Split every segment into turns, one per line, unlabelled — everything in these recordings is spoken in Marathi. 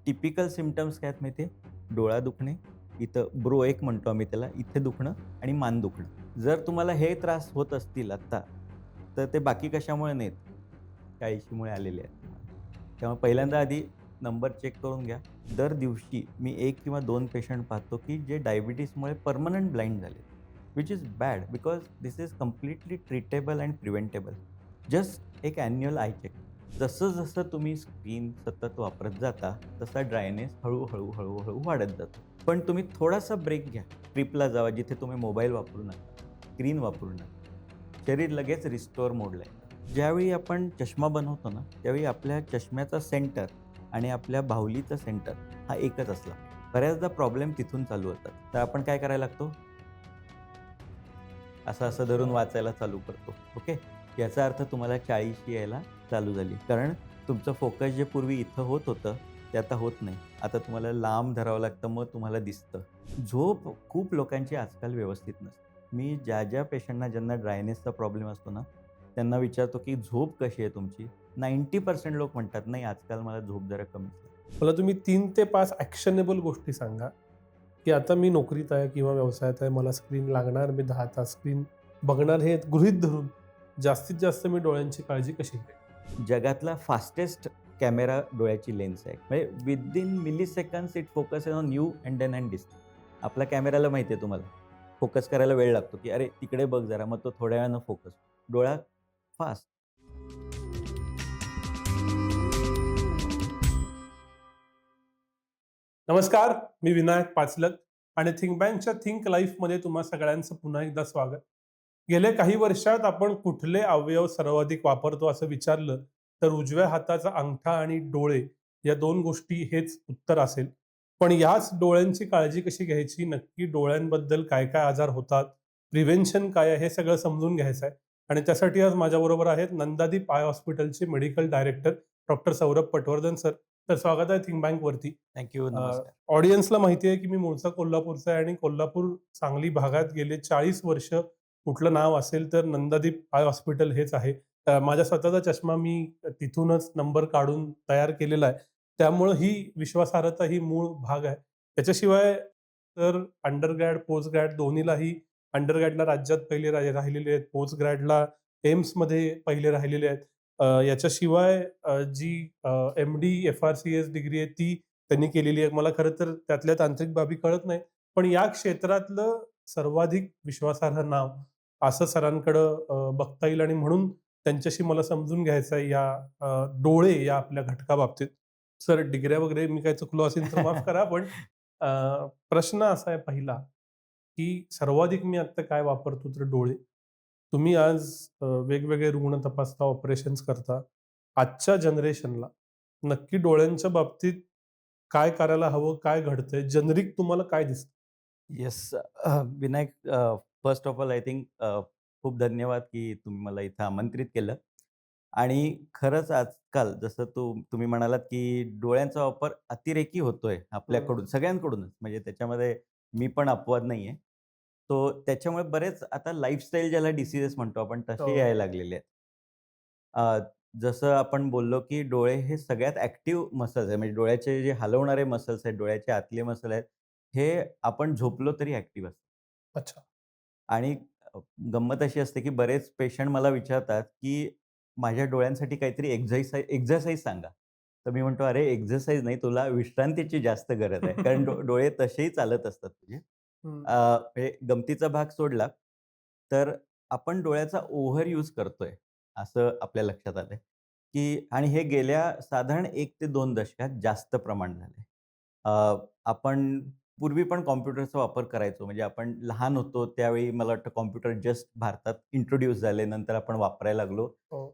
टिपिकल सिम्प्टम्स काय आहेत माहिती आहे? डोळा दुखणे, इथं ब्रो एक म्हणतो आम्ही त्याला, इथे दुखणं आणि मान दुखणं. जर तुम्हाला हे त्रास होत असतील आत्ता, तर ते बाकी कशामुळे नाहीत, 40शीमुळे आलेले आहेत तुम्हाला. त्यामुळे पहिल्यांदा आधी नंबर चेक करून घ्या. दर दिवशी मी 1 किंवा 2 पेशंट पाहतो, की जे डायबिटीजमुळे पर्मनंट ब्लाइंड झाले. Which is bad because this is completely treatable and preventable. Just एक ॲन्युअल आय चेक. जसं-जसं तुम्ही स्क्रीन सतत वापरत जाता, तसा ड्रायनेस हळू-हळू, हळू-हळू वाढत जातो. पण तुम्ही थोडासा ब्रेक घ्या. ट्रिपला जावा, जिथे तुम्ही मोबाईल वापरू नका, स्क्रीन वापरू नका. शरीर लगेच रिस्टोअर मोडला येतं. ज्यावेळी आपण चष्मा बनवतो ना, त्यावेळी आपल्या चष्म्याचा सेंटर आणि आपल्या बाहुलीचा सेंटर हा एकच असला. बऱ्याचदा प्रॉब्लेम तिथून चालू होतात. तर आपण काय करायला लागतो? असं-असं धरून वाचायला चालू करतो. ओके. याचा अर्थ तुम्हाला 40शी यायला चालू झाली. कारण तुमचं फोकस जे पूर्वी इथं होत होतं, ते आता होत नाही. आता तुम्हाला लांब धरावं लागतं, मग तुम्हाला दिसतं. झोप खूप लोकांची आजकाल व्यवस्थित नसते. मी ज्या पेशंटना ज्यांना ड्रायनेसचा प्रॉब्लेम असतो ना, त्यांना विचारतो, की झोप कशी आहे तुमची? 90% लोक म्हणतात, "नाही, आजकाल मला झोप जरा कमीच आहे."
मला तुम्ही 3 ते 5 ॲक्शनेबल गोष्टी सांगा, की आता मी नोकरीत आहे किंवा व्यवसायात आहे, मला स्क्रीन लागणार, मी 10 तास स्क्रीन बघणार हे गृहीत धरून जास्तीत जास्त मी डोळ्यांची काळजी कशी घेईन?
जगातला फास्टेस्ट कॅमेरा डोळ्याची लेन्स आहे. म्हणजे within milliseconds it focuses on you and then and distance. आपल्या कॅमेराला माहिती आहे तुम्हाला, फोकस करायला वेळ लागतो, की "अरे, तिकडे बघ जरा." मग तो थोड्या वेळानं फोकस. डोळा फास्ट.
नमस्कार, मी विनायक पाचलक आणि थिंक बँकच्या थिंक लाईफमध्ये तुम्हा सगळ्यांचं पुन्हा एकदा स्वागत. गेल्या काही वर्षात आपण कुठले अवयव सर्वाधिक वापरतो असं विचारलं तर उजव्या हाताचा अंगठा आणि डोळे या 2 गोष्टी हेच उत्तर असेल. पण याच डोळ्यांची काळजी कशी घ्यायची, नक्की डोळ्यांबद्दल काय-काय आजार होतात, प्रिव्हेन्शन काय आहे, हे सगळं समजून घ्यायचं आहे. आणि त्यासाठी आज माझ्याबरोबर आहेत नंदादीप आय हॉस्पिटलचे medical director doctor Saurabh Patwardhan sir. तर स्वागत आहे थिंक बँकवरती.
Thank you. नमस्कार.
ऑडियन्सला माहिती आहे की मी मूळचा कोल्हापूरचा आहे आणि कोल्हापूर सांगली भागात गेले 40 वर्ष कुठलं नाव असेल तर नंदादीप आय हॉस्पिटल हेच आहे. माझा स्वतःचा चष्मा मी तिथूनच नंबर काढून तयार केलेला आहे. त्यामुळं ही विश्वासार्हता ही मूळ भाग आहे. त्याच्याशिवाय तर अंडरग्रॅड, पोस्ट दोन्हीलाही अंडरग्रॅडला राज्यात पहिले राहिलेले आहेत. पोस्ट ग्रॅडला एम्समध्ये पहिले राहिलेले आहेत. याच्याशिवाय जी एम-डी, एफ-आर-सी-एस डिग्री आहे ती त्यांनी केलेली आहे. मला खरं तर त्यातल्या तांत्रिक बाबी कळत नाही. पण या क्षेत्रातलं सर्वाधिक विश्वासार्ह नाव असं सरांकडं बघता येईल आणि म्हणून त्यांच्याशी मला समजून घ्यायचं आहे या डोळे या आपल्या घटकाबाबतीत. सर डिग्र्या वगैरे मी काही चुकलो असेल तर माफ करा. पण प्रश्न असा आहे पहिला, की सर्वाधिक मी आत्ता काय वापरतो तर डोळे. तुम्ही आज वेगवेगळे रुग्ण तपासता, ऑपरेशन्स करता. आजच्या जनरेशनला नक्की डोळ्यांच्या बाबतीत काय करायला हवं? काय घडतंय? जेनेरिक तुम्हाला काय दिसतं?
Yes. Vinayak, first of all I think खूप धन्यवाद, की तुम्ही मला इथं आमंत्रित केलं. आणि खरंच आजकाल जसं तुम्ही म्हणालात, की डोळ्यांचा वापर अतिरेकी होतोय आपल्याकडून, सगळ्यांकडूनच. म्हणजे त्याच्यामध्ये मी पण अपवाद नाहीये. तो त्याच्यामुळे बरेच आता लाईफस्टाईल ज्याला डिसीजेस म्हणतो आपण, तसे
हो.
यायला लागलेले आहेत. अ, जसं आपण बोललो, की डोळे हे सगळ्यात ॲक्टिव्ह मसल्स आहे. म्हणजे डोळ्याचे जे हलवणारे मसल्स आहेत, डोळ्याचे आतले मसल आहेत, हे आपण झोपलो तरी ॲक्टिव्ह असतात.
अच्छा.
आणि अ, गंमत अशी असते, की बरेच पेशंट मला विचारतात, की माझ्या डोळ्यांसाठी काहीतरी एक्सरसाइज सांगा. तर मी म्हणतो, "अरे, एक्सरसाइज नाही, तुला विश्रांतीची जास्त गरज आहे." कारण डोळे तसेही चालत असतात तुझे.
हं.
म्हणजे गमतीचा भाग सोडला, तर आपण डोळ्याचा ओव्हर यूज करतोय, असं आपल्या लक्षात आलंय, की आणि हे गेल्या साधारण 1 ते 2 दशकात जास्त प्रमाण झालंय. आपण पूर्वी पण कॉम्प्युटरचा वापर करायचो. म्हणजे आपण लहान होतो त्यावेळी मला वाटतं कॉम्प्युटर जस्ट भारतात इंट्रोड्यूस झाले. नंतर आपण वापरायला लागलो.
हो.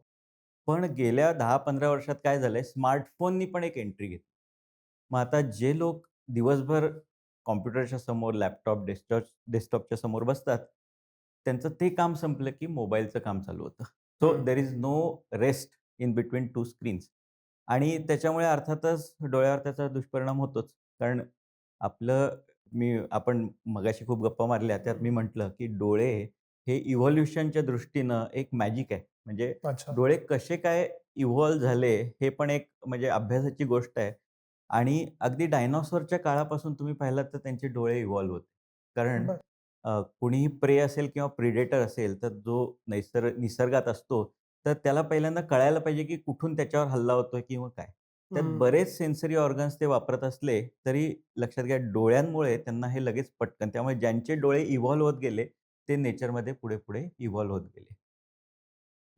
पण गेल्या 10-15 वर्षात काय झालंय, स्मार्टफोननी पण एक एंट्री घेतली. मग आता जे लोक दिवसभर कॉम्प्युटरच्या समोर, लॅपटॉप, डेस्कटॉपच्या समोर बसतात, त्यांचं ते काम संपलं की मोबाईलचं काम चालू होतं. So
hmm.
There is no rest in between 2 screens. आणि त्याच्यामुळे अर्थातच डोळ्यावर त्याचा दुष्परिणाम होतोच. कारण आपण मगाशी खूप गप्पा मारल्या. त्यात मी म्हटलं, की डोळे हे इव्होल्यूशनच्या दृष्टीनं एक मॅजिक आहे. म्हणजे
अच्छा.
डोळे कसे काय इव्हॉल्व झाले, हे पण एक म्हणजे अभ्यासाची गोष्ट आहे. आणि अगदी डायनॉसॉरच्या काळापासून तुम्ही पाहिलात तर त्यांचे डोळे इव्हॉल्व होते. कारण
बरं.
कुणीही प्रे असेल किंवा प्रिडेटर असेल, तर जो निसर्गात असतो, तर त्याला पहिल्यांदा कळायला पाहिजे, की कुठून त्याच्यावर हल्ला होतोय किंवा काय. तर
हं.
बरेच सेन्सरी ऑर्गन्स ते वापरत असले, तरी लक्षात घ्या डोळ्यांमुळे त्यांना हे लगेच पटकन त्यामुळे ज्यांचे डोळे इव्हॉल्व होत गेले, ते नेचरमध्ये पुढे-पुढे इव्हॉल्व होत गेले.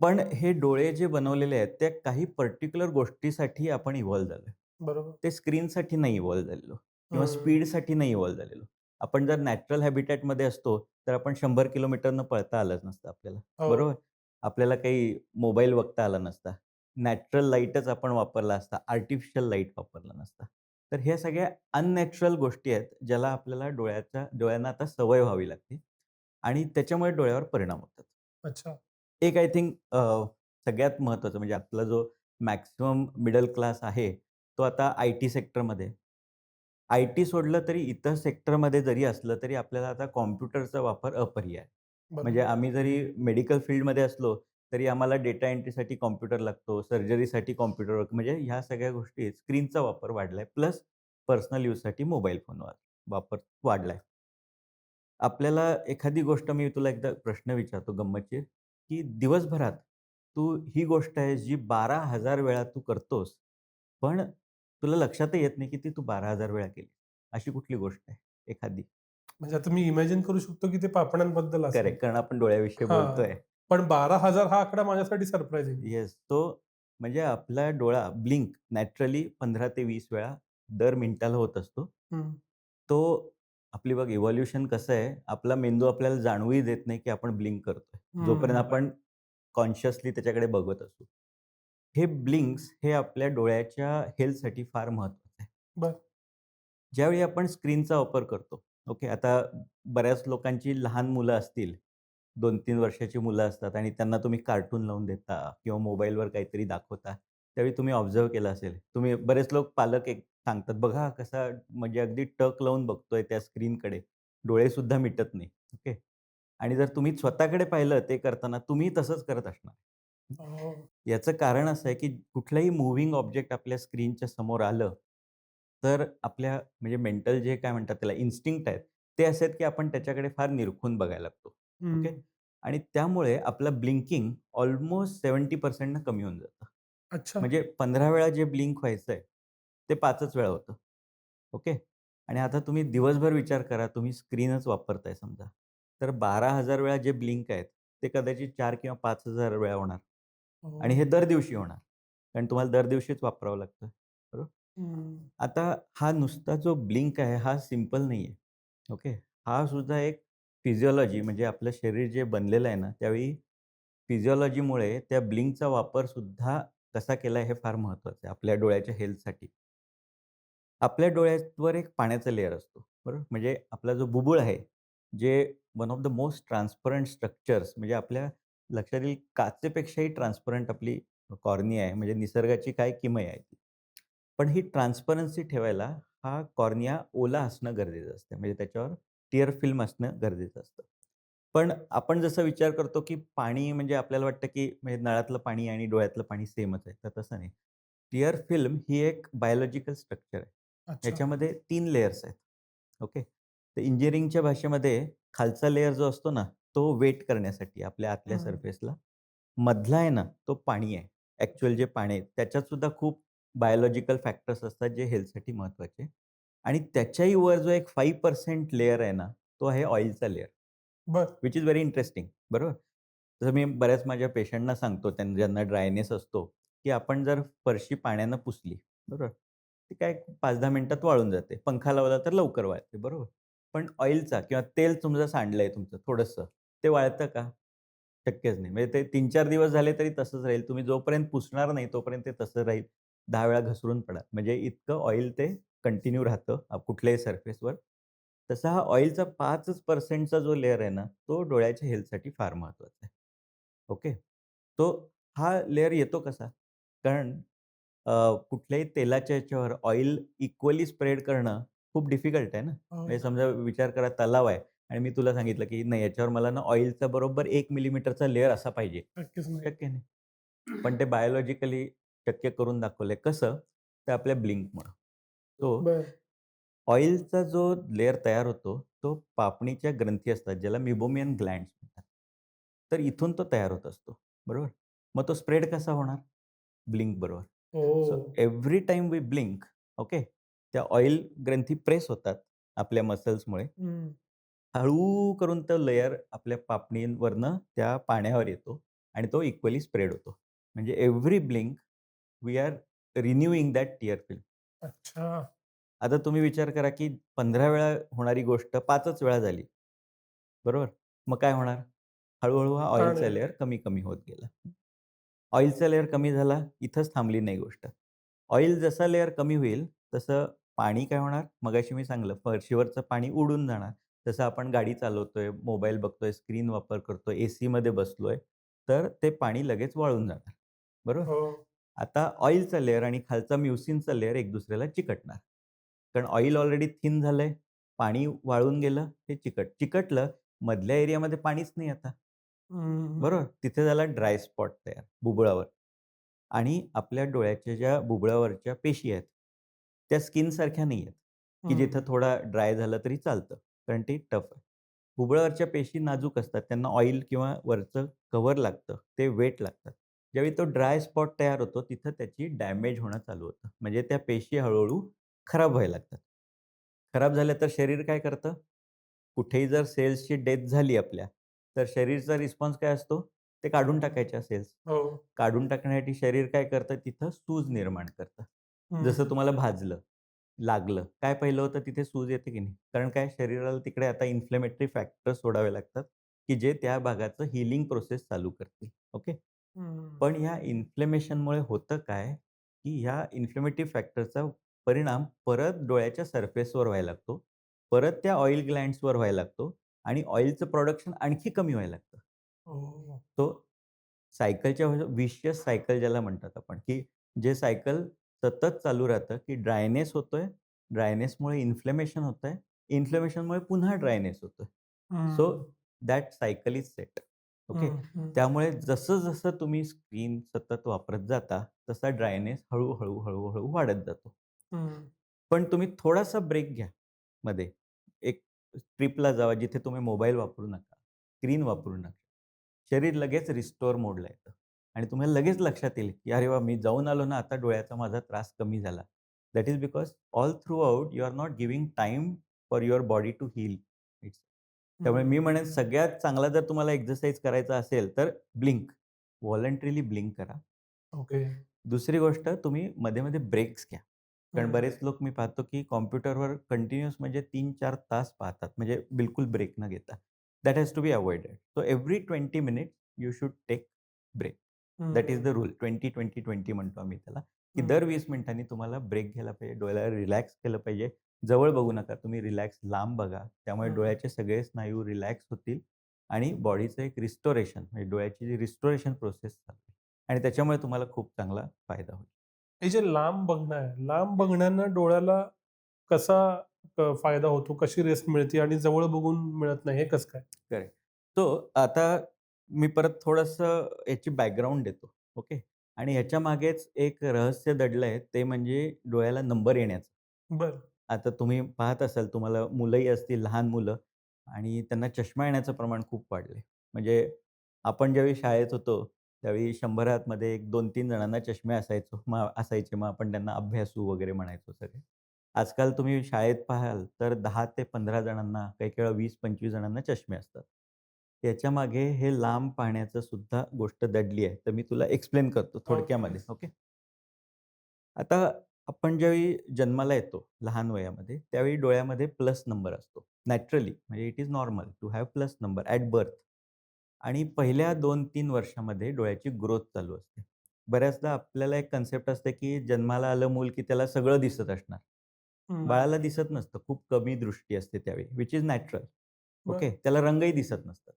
पण हे डोळे जे बनवलेले आहेत, त्या काही पर्टिक्युलर गोष्टीसाठी आपण इव्हॉल्व झालोय.
बरोबर.
ते स्क्रीनसाठी नाही इव्हॉल्व झालेलो किंवा
हं.
स्पीडसाठी नाही इव्हॉल्व झालेलो. आपण जर नॅचरल हॅबिटॅटमध्ये असतो, तर आपण 100 किलोमीटरनं पळता आलंच नसतं आपल्याला,
हो.
बरोबर? आपल्याला काही मोबाईल बघता आला नसता. नॅचरल लाईटच आपण वापरला असता, आर्टिफिशियल लाईट वापरला नसता. तर ह्या सगळ्या अननॅचरल गोष्टी आहेत, ज्याला आपल्याला डोळ्यांना आता सवय व्हावी लागते आणि त्याच्यामुळे डोळ्यावर परिणाम होतात.
अच्छा.
एक आय थिंक सगळ्यात महत्त्वाचं म्हणजे आपला जो मॅक्सिमम मिडल क्लास आहे, तो आता आय-टी सेक्टरमध्ये आहे. आय-टी सोडलं तरी इतर सेक्टरमध्ये जरी असलं, तरी आपल्याला आता कॉम्प्युटरचा वापर अपरिहार्य आहे. म्हणजे
बरोबर.
आम्ही जरी मेडिकल फील्डमध्ये असलो, तरी आम्हाला डेटा एंट्रीसाठी कॉम्प्युटर लागतो, सर्जरीसाठी कॉम्प्युटर म्हणजे ह्या सगळ्या गोष्टी स्क्रीनचा वापर वाढलाय. प्लस पर्सनल यूजसाठी मोबाईल फोन वापर वाढलाय. आपल्याला एखादी गोष्ट मी तुला एकदा प्रश्न विचारतो गंमतशीर, की दिवसभरात तू ही गोष्ट आहे जी 12,000 वेळा तू करतोस, पण तुला लक्षातही येत नाही की ती तू 12,000 वेळा केली. अशी कुठली गोष्ट आहे एखादी?
म्हणजे आता मी इमॅजिन करू शकतो, की ते पापण्यांबद्दल असेल.
करेक्ट. कारण आपण डोळ्याविषयी
हां.
बोलतोय.
पण 12,000 हा आकडा माझ्यासाठी सरप्रायझिंग आहे.
येस. तो म्हणजे आपला डोळा ब्लिंक नॅचरली 15 ते 20 वेळा दर मिनिटाला होत असतो.
हं.
तो आपली बघ इव्होल्यूशन कसं आहे, आपला मेंदू आपल्याला जाणवूही देत नाही, की आपण ब्लिंक करतोय. जोपर्यंत
हं.
आपण कॉन्शियसली त्याच्याकडे बघत असू. हे ब्लिंक्स हे आपल्या डोळ्याच्या हेल्थसाठी फार महत्त्वाचं आहे.
बरं.
ज्यावेळी आपण स्क्रीनचा वापर करतो, ओके. आता बऱ्याच लोकांची लहान मुलं असतील, 2-3 वर्षाची मुलं असतात आणि त्यांना तुम्ही कार्टून लावून देता किंवा मोबाईलवर काहीतरी दाखवता. त्यावेळी तुम्ही ऑब्झर्व्ह केलं असेल. तुम्ही बरेच लोक पालक एक सांगतात, "बघा कसा म्हणजे अगदी टक लावून बघतोय त्या स्क्रीनकडे. डोळेसुद्धा मिटत नाही." ओके. आणि जर तुम्ही स्वतःकडे पाहिलं ते करताना, तुम्ही तसंच करत असणार.
हो.
याचं कारण असं आहे, की कुठलंही मूव्हिंग ऑब्जेक्ट आपल्या स्क्रीनच्या समोर आलं, तर आपल्या म्हणजे मेंटल जे काय म्हणतात त्याला इन्स्टिंक्ट आहेत, ते असे आहेत, की आपण त्याच्याकडे फार निरखून बघायला लागतो. ओके.
हं.
आणि त्यामुळे आपलं ब्लिंकिंग ऑलमोस्ट 70% न कमी होऊन जातं.
अच्छा.
म्हणजे 15 वेळा जे ब्लिंक व्हायचंय, ते 5च वेळा होतं. ओके. आणि आता तुम्ही दिवसभर विचार करा, तुम्ही स्क्रीनच वापरताय समजा, तर 12,000 वेळा जे ब्लिंक आहेत, ते कदाचित 4 किंवा 5,000 वेळा होणार. आणि
हो.
हे दर दिवशी होणार. कारण तुम्हाला दर दिवशीच वापरावं लागतं. बरोबर?
हं.
आता हा नुसता जो ब्लिंक आहे, हा सिंपल नाहीये. ओके. हा सुद्धा एक फिजिओलॉजी म्हणजे आपलं शरीर जे बनलेलं आहे ना, त्यावेळी फिजिओलॉजीमुळे त्या ब्लिंकचा वापर सुद्धा कसा केलाय हे फार महत्त्वाचं आहे आपल्या डोळ्याच्या हेल्थसाठी. आपल्या डोळ्यावर एक पाण्याचा लेयर असतो, बरोबर? म्हणजे आपला जो बुबुळ आहे, जे one of the most transparent structures म्हणजे आपल्या लक्षात येईल काचेपेक्षाही ट्रान्सपरंट आपली कॉर्निया आहे. म्हणजे निसर्गाची काय किमया आहे ती. पण ही ट्रान्सपरन्सी ठेवायला हा कॉर्निया ओला असणं गरजेचं असतं. म्हणजे त्याच्यावर टिअर फिल्म असणं गरजेचं असतं. पण आपण जसा विचार करतो, की पाणी म्हणजे आपल्याला वाटतं, की म्हणजे नळातलं पाणी आणि डोळ्यातलं पाणी सेमच आहे. तर तसं नाही. टिअर फिल्म ही एक बायोलॉजिकल स्ट्रक्चर आहे.
अच्छा.
ह्याच्यामध्ये 3 लेयर्स आहेत. ओके. तर इंजिनिअरिंगच्या भाषेमध्ये खालचा लेयर जो असतो ना, तो वेट करण्यासाठी आपल्या आतल्या
हं.
सरफेसला. मधला आहे ना, तो पाणी आहे. ॲक्चुअल जे पाणी आहे, त्याच्यात सुद्धा खूप बायोलॉजिकल फॅक्टर्स असतात, जे हेल्थसाठी महत्त्वाचे. आणि त्याच्याही वर जो एक 5% लेयर आहे ना, तो आहे ऑइलचा लेयर.
बरं.
Which is very interesting. बरोबर? जसं मी बऱ्याच माझ्या पेशंटना सांगतो, ज्यांना ड्रायनेस असतो, की आपण जर फरशी पाण्यानं पुसली, बरोबर? ती काय 5-10 मिनिटात वाळून जाते. पंखा लावला तर लवकर वाळते, बरोबर? पण ऑइलचा किंवा तेल समजा सांडलंय तुमचं थोडंसं, ते वाळतं का? शक्यच नाही. म्हणजे ते 3-4 दिवस झाले तरी तसंच राहील. तुम्ही जोपर्यंत पुसणार नाही तोपर्यंत ते तसं राहील. 10 वेळा घसरून पडा. म्हणजे इतकं ऑइल ते कंटिन्यू राहतं कुठल्याही सरफेसवर. तसा हा ऑइलचा 5% चा जो लेयर आहे ना, तो डोळ्याच्या हेल्थसाठी फार महत्त्वाचा आहे. ओके. तो हा लेयर येतो कसा? कारण कुठल्याही तेलाच्या ह्याच्यावर ऑइल इक्वली स्प्रेड करणं खूप डिफिकल्ट आहे ना. म्हणजे
हो.
समजा विचार करा तलाव आहे आणि मी तुला सांगितलं, की नाही याच्यावर मला ना ऑइलचा बरोबर 1 मिलीमीटरचा लेयर असा पाहिजे.
शक्यच नाही.
शक्य नाही. पण ते बायोलॉजिकली शक्य करून दाखवलंय. कसं? तर आपल्या ब्लिंकमुळं. तो
बरं.
ऑइलचा जो लेयर तयार होतो, तो पापणीच्या ग्रंथी असतात, ज्याला मिबोमियन ग्लँड्स म्हणतात. तर इथून तो तयार होत असतो, बरोबर? मग तो स्प्रेड कसा होणार? ब्लिंक बरोबर. So
oh!
Every time we blink, okay, त्या ऑइल ग्रंथी प्रेस होतात आपल्या मसल्समुळे.
हं.
हळू करून तो लेयर आपल्या पापणीवरनं त्या पाण्यावर येतो आणि तो इक्वली स्प्रेड होतो. म्हणजे every blink we are renewing that tear film.
अच्छा.
आता तुम्ही विचार करा, की 15 वेळा होणारी गोष्ट 5च वेळा झाली, बरोबर? मग काय होणार? हळू-हळू हा ऑइलचा
आणि
लेयर कमी-कमी होत गेला. ऑइलचा लेयर कमी झाला, इथंच थांबली नाही गोष्ट. ऑइल जसा लेयर कमी होईल, तसं पाणी काय होणार? मगाशी मी सांगितलं, फरशीवरचं पाणी उडून जाणार. जसं आपण गाडी चालवतोय, मोबाईल बघतोय, स्क्रीन वापर करतोय, एसीमध्ये बसलोय, तर ते पाणी लगेच वाळून जाणार. बरोबर?
हो.
आता ऑइलचा लेयर आणि खालचा म्युसिनचा लेयर एक दुसऱ्याला चिकटणार. कारण ऑइल ऑलरेडी थिन झालंय, पाणी वाळून गेलं, ते चिकटलं, मधल्या एरियामध्ये पाणीच नाही आता.
हं,
बरोबर? तिथे झाला ड्राय स्पॉट तयार बुबुळावर. आणि आपल्या डोळ्याच्या ज्या बुबुळावरच्या पेशी आहेत, त्या स्किनसारख्या नाही आहेत, की
हं.
जिथं थोडा ड्राय झालं तरी चालतं, कारण ती टफ आहे. बुबुळावरच्या पेशी नाजूक असतात. त्यांना ऑइल किंवा वरचं कव्हर लागतं. ते वेट लागतात. ज्यावेळी तो ड्राय स्पॉट तयार होतो, तिथं त्याची डॅमेज होणं चालू होतं. म्हणजे त्या पेशी हळू खराब व्हायला लागतात. खराब झाल्या तर शरीर काय करतं? कुठेही जर सेल्सची डेथ झाली आपल्या, तर शरीरचा रिस्पॉन्स काय असतो? ते काढून टाकायच्या सेल्स.
हो.
काढून टाकण्यासाठी शरीर काय करतं? तिथं सूज निर्माण करतं. जसं
हं.
तुम्हाला भाजलं, लागलं. काय पहिलं होतं तिथे सूज येते की नाही? कारण काय शरीराला तिकडे आता इन्फ्लेमेटरी फॅक्टर्स सोडावे लागतात, की जे त्या भागाचं हीलिंग प्रोसेस चालू करतील. ओके.
हं.
पण ह्या इन्फ्लेमेशनमुळे होतं काय, की ह्या इन्फ्लेमेटरी फॅक्टरचा परिणाम परत डोळ्याच्या सरफेसवर व्हायला लागतो. परत त्या ऑइल ग्लँड्सवर व्हायला लागतो आणि ऑइलचं प्रोडक्शन आणखी कमी व्हायला लागतं.
ओह!
तो सायकलच्या विशियस सायकल ज्याला म्हणतात आपण, की जे सायकल सतत चालू राहतं, की ड्रायनेस होतोय, ड्रायनेसमुळे इन्फ्लेमेशन होतंय, इन्फ्लेमेशनमुळे पुन्हा ड्रायनेस होतोय. सो
हं.
That cycle is set. Okay.
हं, हं.
त्यामुळे जसं-जसं तुम्ही स्क्रीन सतत वापरत जाता, तसा ड्रायनेस हळू-हळू, हळू वाढत जातो.
हं.
पण तुम्ही थोडासा ब्रेक घ्या मध्ये. एक ट्रिपला जावा जिथे तुम्ही मोबाईल वापरू नका, स्क्रीन वापरू नका. शरीर लगेच रिस्टोअर मोडला येतं आणि तुम्हाला लगेच लक्षात येईल, की "अरे वाह! मी जाऊन आलो ना, आता डोळ्याचा माझा त्रास कमी झाला." That is because all throughout you are not giving time for your body to heal its. त्यामुळे मी म्हणेन
हं.
सगळ्यात चांगला जर तुम्हाला एक्सरसाइज करायचा असेल, तर ब्लिंक. व्हॉलंटरीली ब्लिंक करा.
ओके.
दुसरी गोष्ट तुम्ही मध्ये-मध्ये ब्रेक्स घ्या. कारण
हं.
बरेच लोक मी पाहतो, की कॉम्प्युटरवर कंटिन्यूअस म्हणजे 3-4 तास पाहतात. म्हणजे बिलकुल ब्रेक न घेता. That has to be avoided. So every 20 minutes you should take break. That is the
hmm.
Rule. 20-20-20 म्हणतो आम्ही त्याला, की दर
हं.
20 मिनिटांनी तुम्हाला ब्रेक घ्यायला पाहिजे. डोळ्याला रिलॅक्स केलं पाहिजे. जवळ बघू नका. तुम्ही रिलॅक्स लांब बघा. त्यामुळे
हं.
डोळ्याचे सगळे स्नायू रिलॅक्स होतील आणि बॉडीचं एक रिस्टोरेशन म्हणजे डोळ्याची जी रिस्टोरेशन प्रोसेस चालते आणि त्याच्यामुळे तुम्हाला खूप चांगला फायदा होईल.
हे जे लांब बघणं आहे, लांब बघण्यानं डोळ्याला कसा फायदा होतो? कशी रेस्ट मिळते आणि जवळ बघून मिळत नाही, हे कसं काय?
करेक्ट. सो आता मी परत थोडंसं याची बॅकग्राऊंड देतो. ओके. आणि ह्याच्या मागेच एक रहस्य दडलं आहे, ते म्हणजे डोळ्याला नंबर येण्याचं.
बरं.
आता तुम्ही पाहत असाल, तुम्हाला मुलंही असतील, लहान मुलं आणि त्यांना चष्मा येण्याचं प्रमाण खूप वाढलंय. म्हणजे आपण ज्यावेळी शाळेत होतो, त्यावेळी 100मध्ये एक 2-3 जणांना चष्मे असायचे. मग आपण त्यांना अभ्यासू वगैरे म्हणायचो सगळे. आजकाल तुम्ही शाळेत पाहाल, तर 10 ते 15 जणांना, काही वेळा 20-25 जणांना चष्मे असतात. त्याच्यामागे हे लांब पाहण्याचं सुद्धा गोष्ट दडली आहे. तर मी तुला एक्सप्लेन करतो
ओके.
थोडक्यामध्ये. ओके. आता आपण ज्यावेळी जन्माला येतो लहान वयामध्ये, त्यावेळी डोळ्यामध्ये प्लस नंबर असतो. नॅचरली म्हणजे it is normal to have plus number at birth. आणि पहिल्या 2-3 वर्षामध्ये डोळ्याची ग्रोथ चालू असते. बऱ्याचदा आपल्याला एक कन्सेप्ट असते, की जन्माला आलं मूल, की त्याला सगळं दिसत असणार.
हं.
बाळाला दिसत नसतं. खूप कमी दृष्टी असते त्यावेळी, व्हिच इज नॅचरल.
बरं.
ओके. त्याला रंगही दिसत नसतात.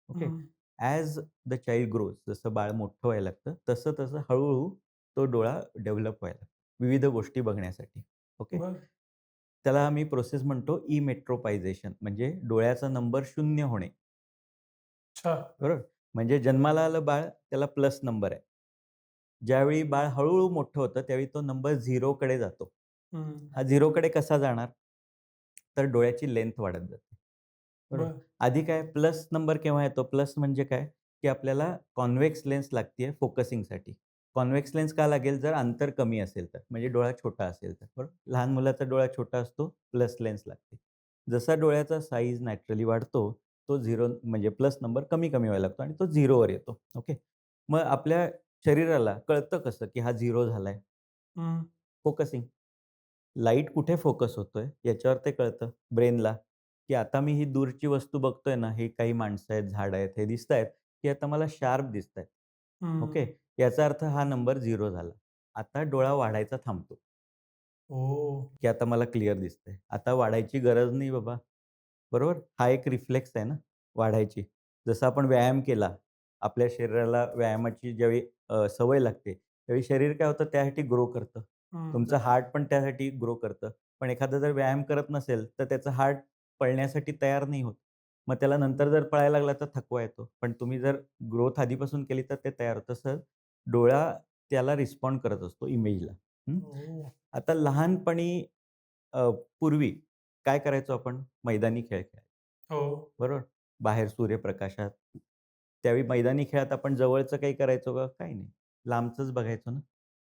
ओके.
हं.
ॲज द चाइल्ड ग्रोज, जसं बाळ मोठं व्हायला लागतं, तसं-तसं हळू तो डोळा डेव्हलप व्हायला लागतो. विविध गोष्टी बघण्यासाठी. ओके.
बरं.
त्याला आम्ही प्रोसेस म्हणतो इमेट्रोपायझेशन म्हणजे डोळ्याचा नंबर 0 होणे.
अच्छा.
बरोबर? म्हणजे जन्माला आलं बाळ, त्याला प्लस नंबर आहे. ज्यावेळी बाळ हळू-हळू मोठं होतं, त्यावेळी तो नंबर 0 कडे जातो.
हं.
हा 0कडे कसा जाणार? तर डोळ्याची लेंथ वाढत जाते. बरोबर.
बरं.
आधी काय प्लस नंबर केव्हा येतो? प्लस म्हणजे काय? की आपल्याला कॉन्व्हेक्स लेन्स लागतीये फोकसिंगसाठी. कॉन्व्हेक्स लेन्स का लागेल? जर अंतर कमी असेल तर. म्हणजे डोळा छोटा असेल तर. बरोबर. लहान मुलाचा डोळा छोटा असतो, प्लस लेन्स लागते. जसा डोळ्याचा साईज नॅचरली वाढतो, तो 0 म्हणजे प्लस नंबर कमी-कमी व्हायला लागतो आणि तो 0वर येतो. ओके. मग आपल्या शरीराला कळतं कसं, की हा 0 झालाय?
हं.
फोकसिंग. लाईट कुठे फोकस होतोय याच्यावर ते कळतं ब्रेनला, की आता मी ही दूरची वस्तू बघतोय ना, ही काही माणसं आहेत, झाडं आहेत, हे दिसतायत, की आता मला शार्प दिसतायत. ओके.
हं.
याचा अर्थ हा नंबर 0 झाला. आता डोळा वाढायचा थांबतो.
ओह!
की आता मला क्लिअर दिसतंय. आता वाढायची गरज नाही बाबा. बरोबर? हा एक रिफ्लेक्स आहे ना वाढायची. जसं आपण व्यायाम केला, आपल्या शरीराला व्यायामाची ज्यावेळी सवय लागते, त्यावेळी शरीर काय होतं त्यासाठी ग्रो करतं.
हं.
तुमचं हार्ट पण त्यासाठी ग्रो करतं. पण एखादा जर व्यायाम करत नसेल, तर त्याचं हार्ट पळण्यासाठी तयार नाही होत. मग त्याला नंतर जर पळायला लागला तर थकवा येतो. पण तुम्ही जर ग्रोथ आधीपासून केली तर ते तयार होतं. तसं डोळा त्याला रिस्पॉन्ड करत असतो इमेजला.
ओह!
आता लहानपणी पूर्वी काय करायचो आपण? मैदानी खेळ खेळायचो.
हो.
बरोबर? बाहेर सूर्यप्रकाशात. त्यावेळी मैदानी खेळात आपण जवळचं काही करायचो का? काही नाही. लांबचंच बघायचो ना.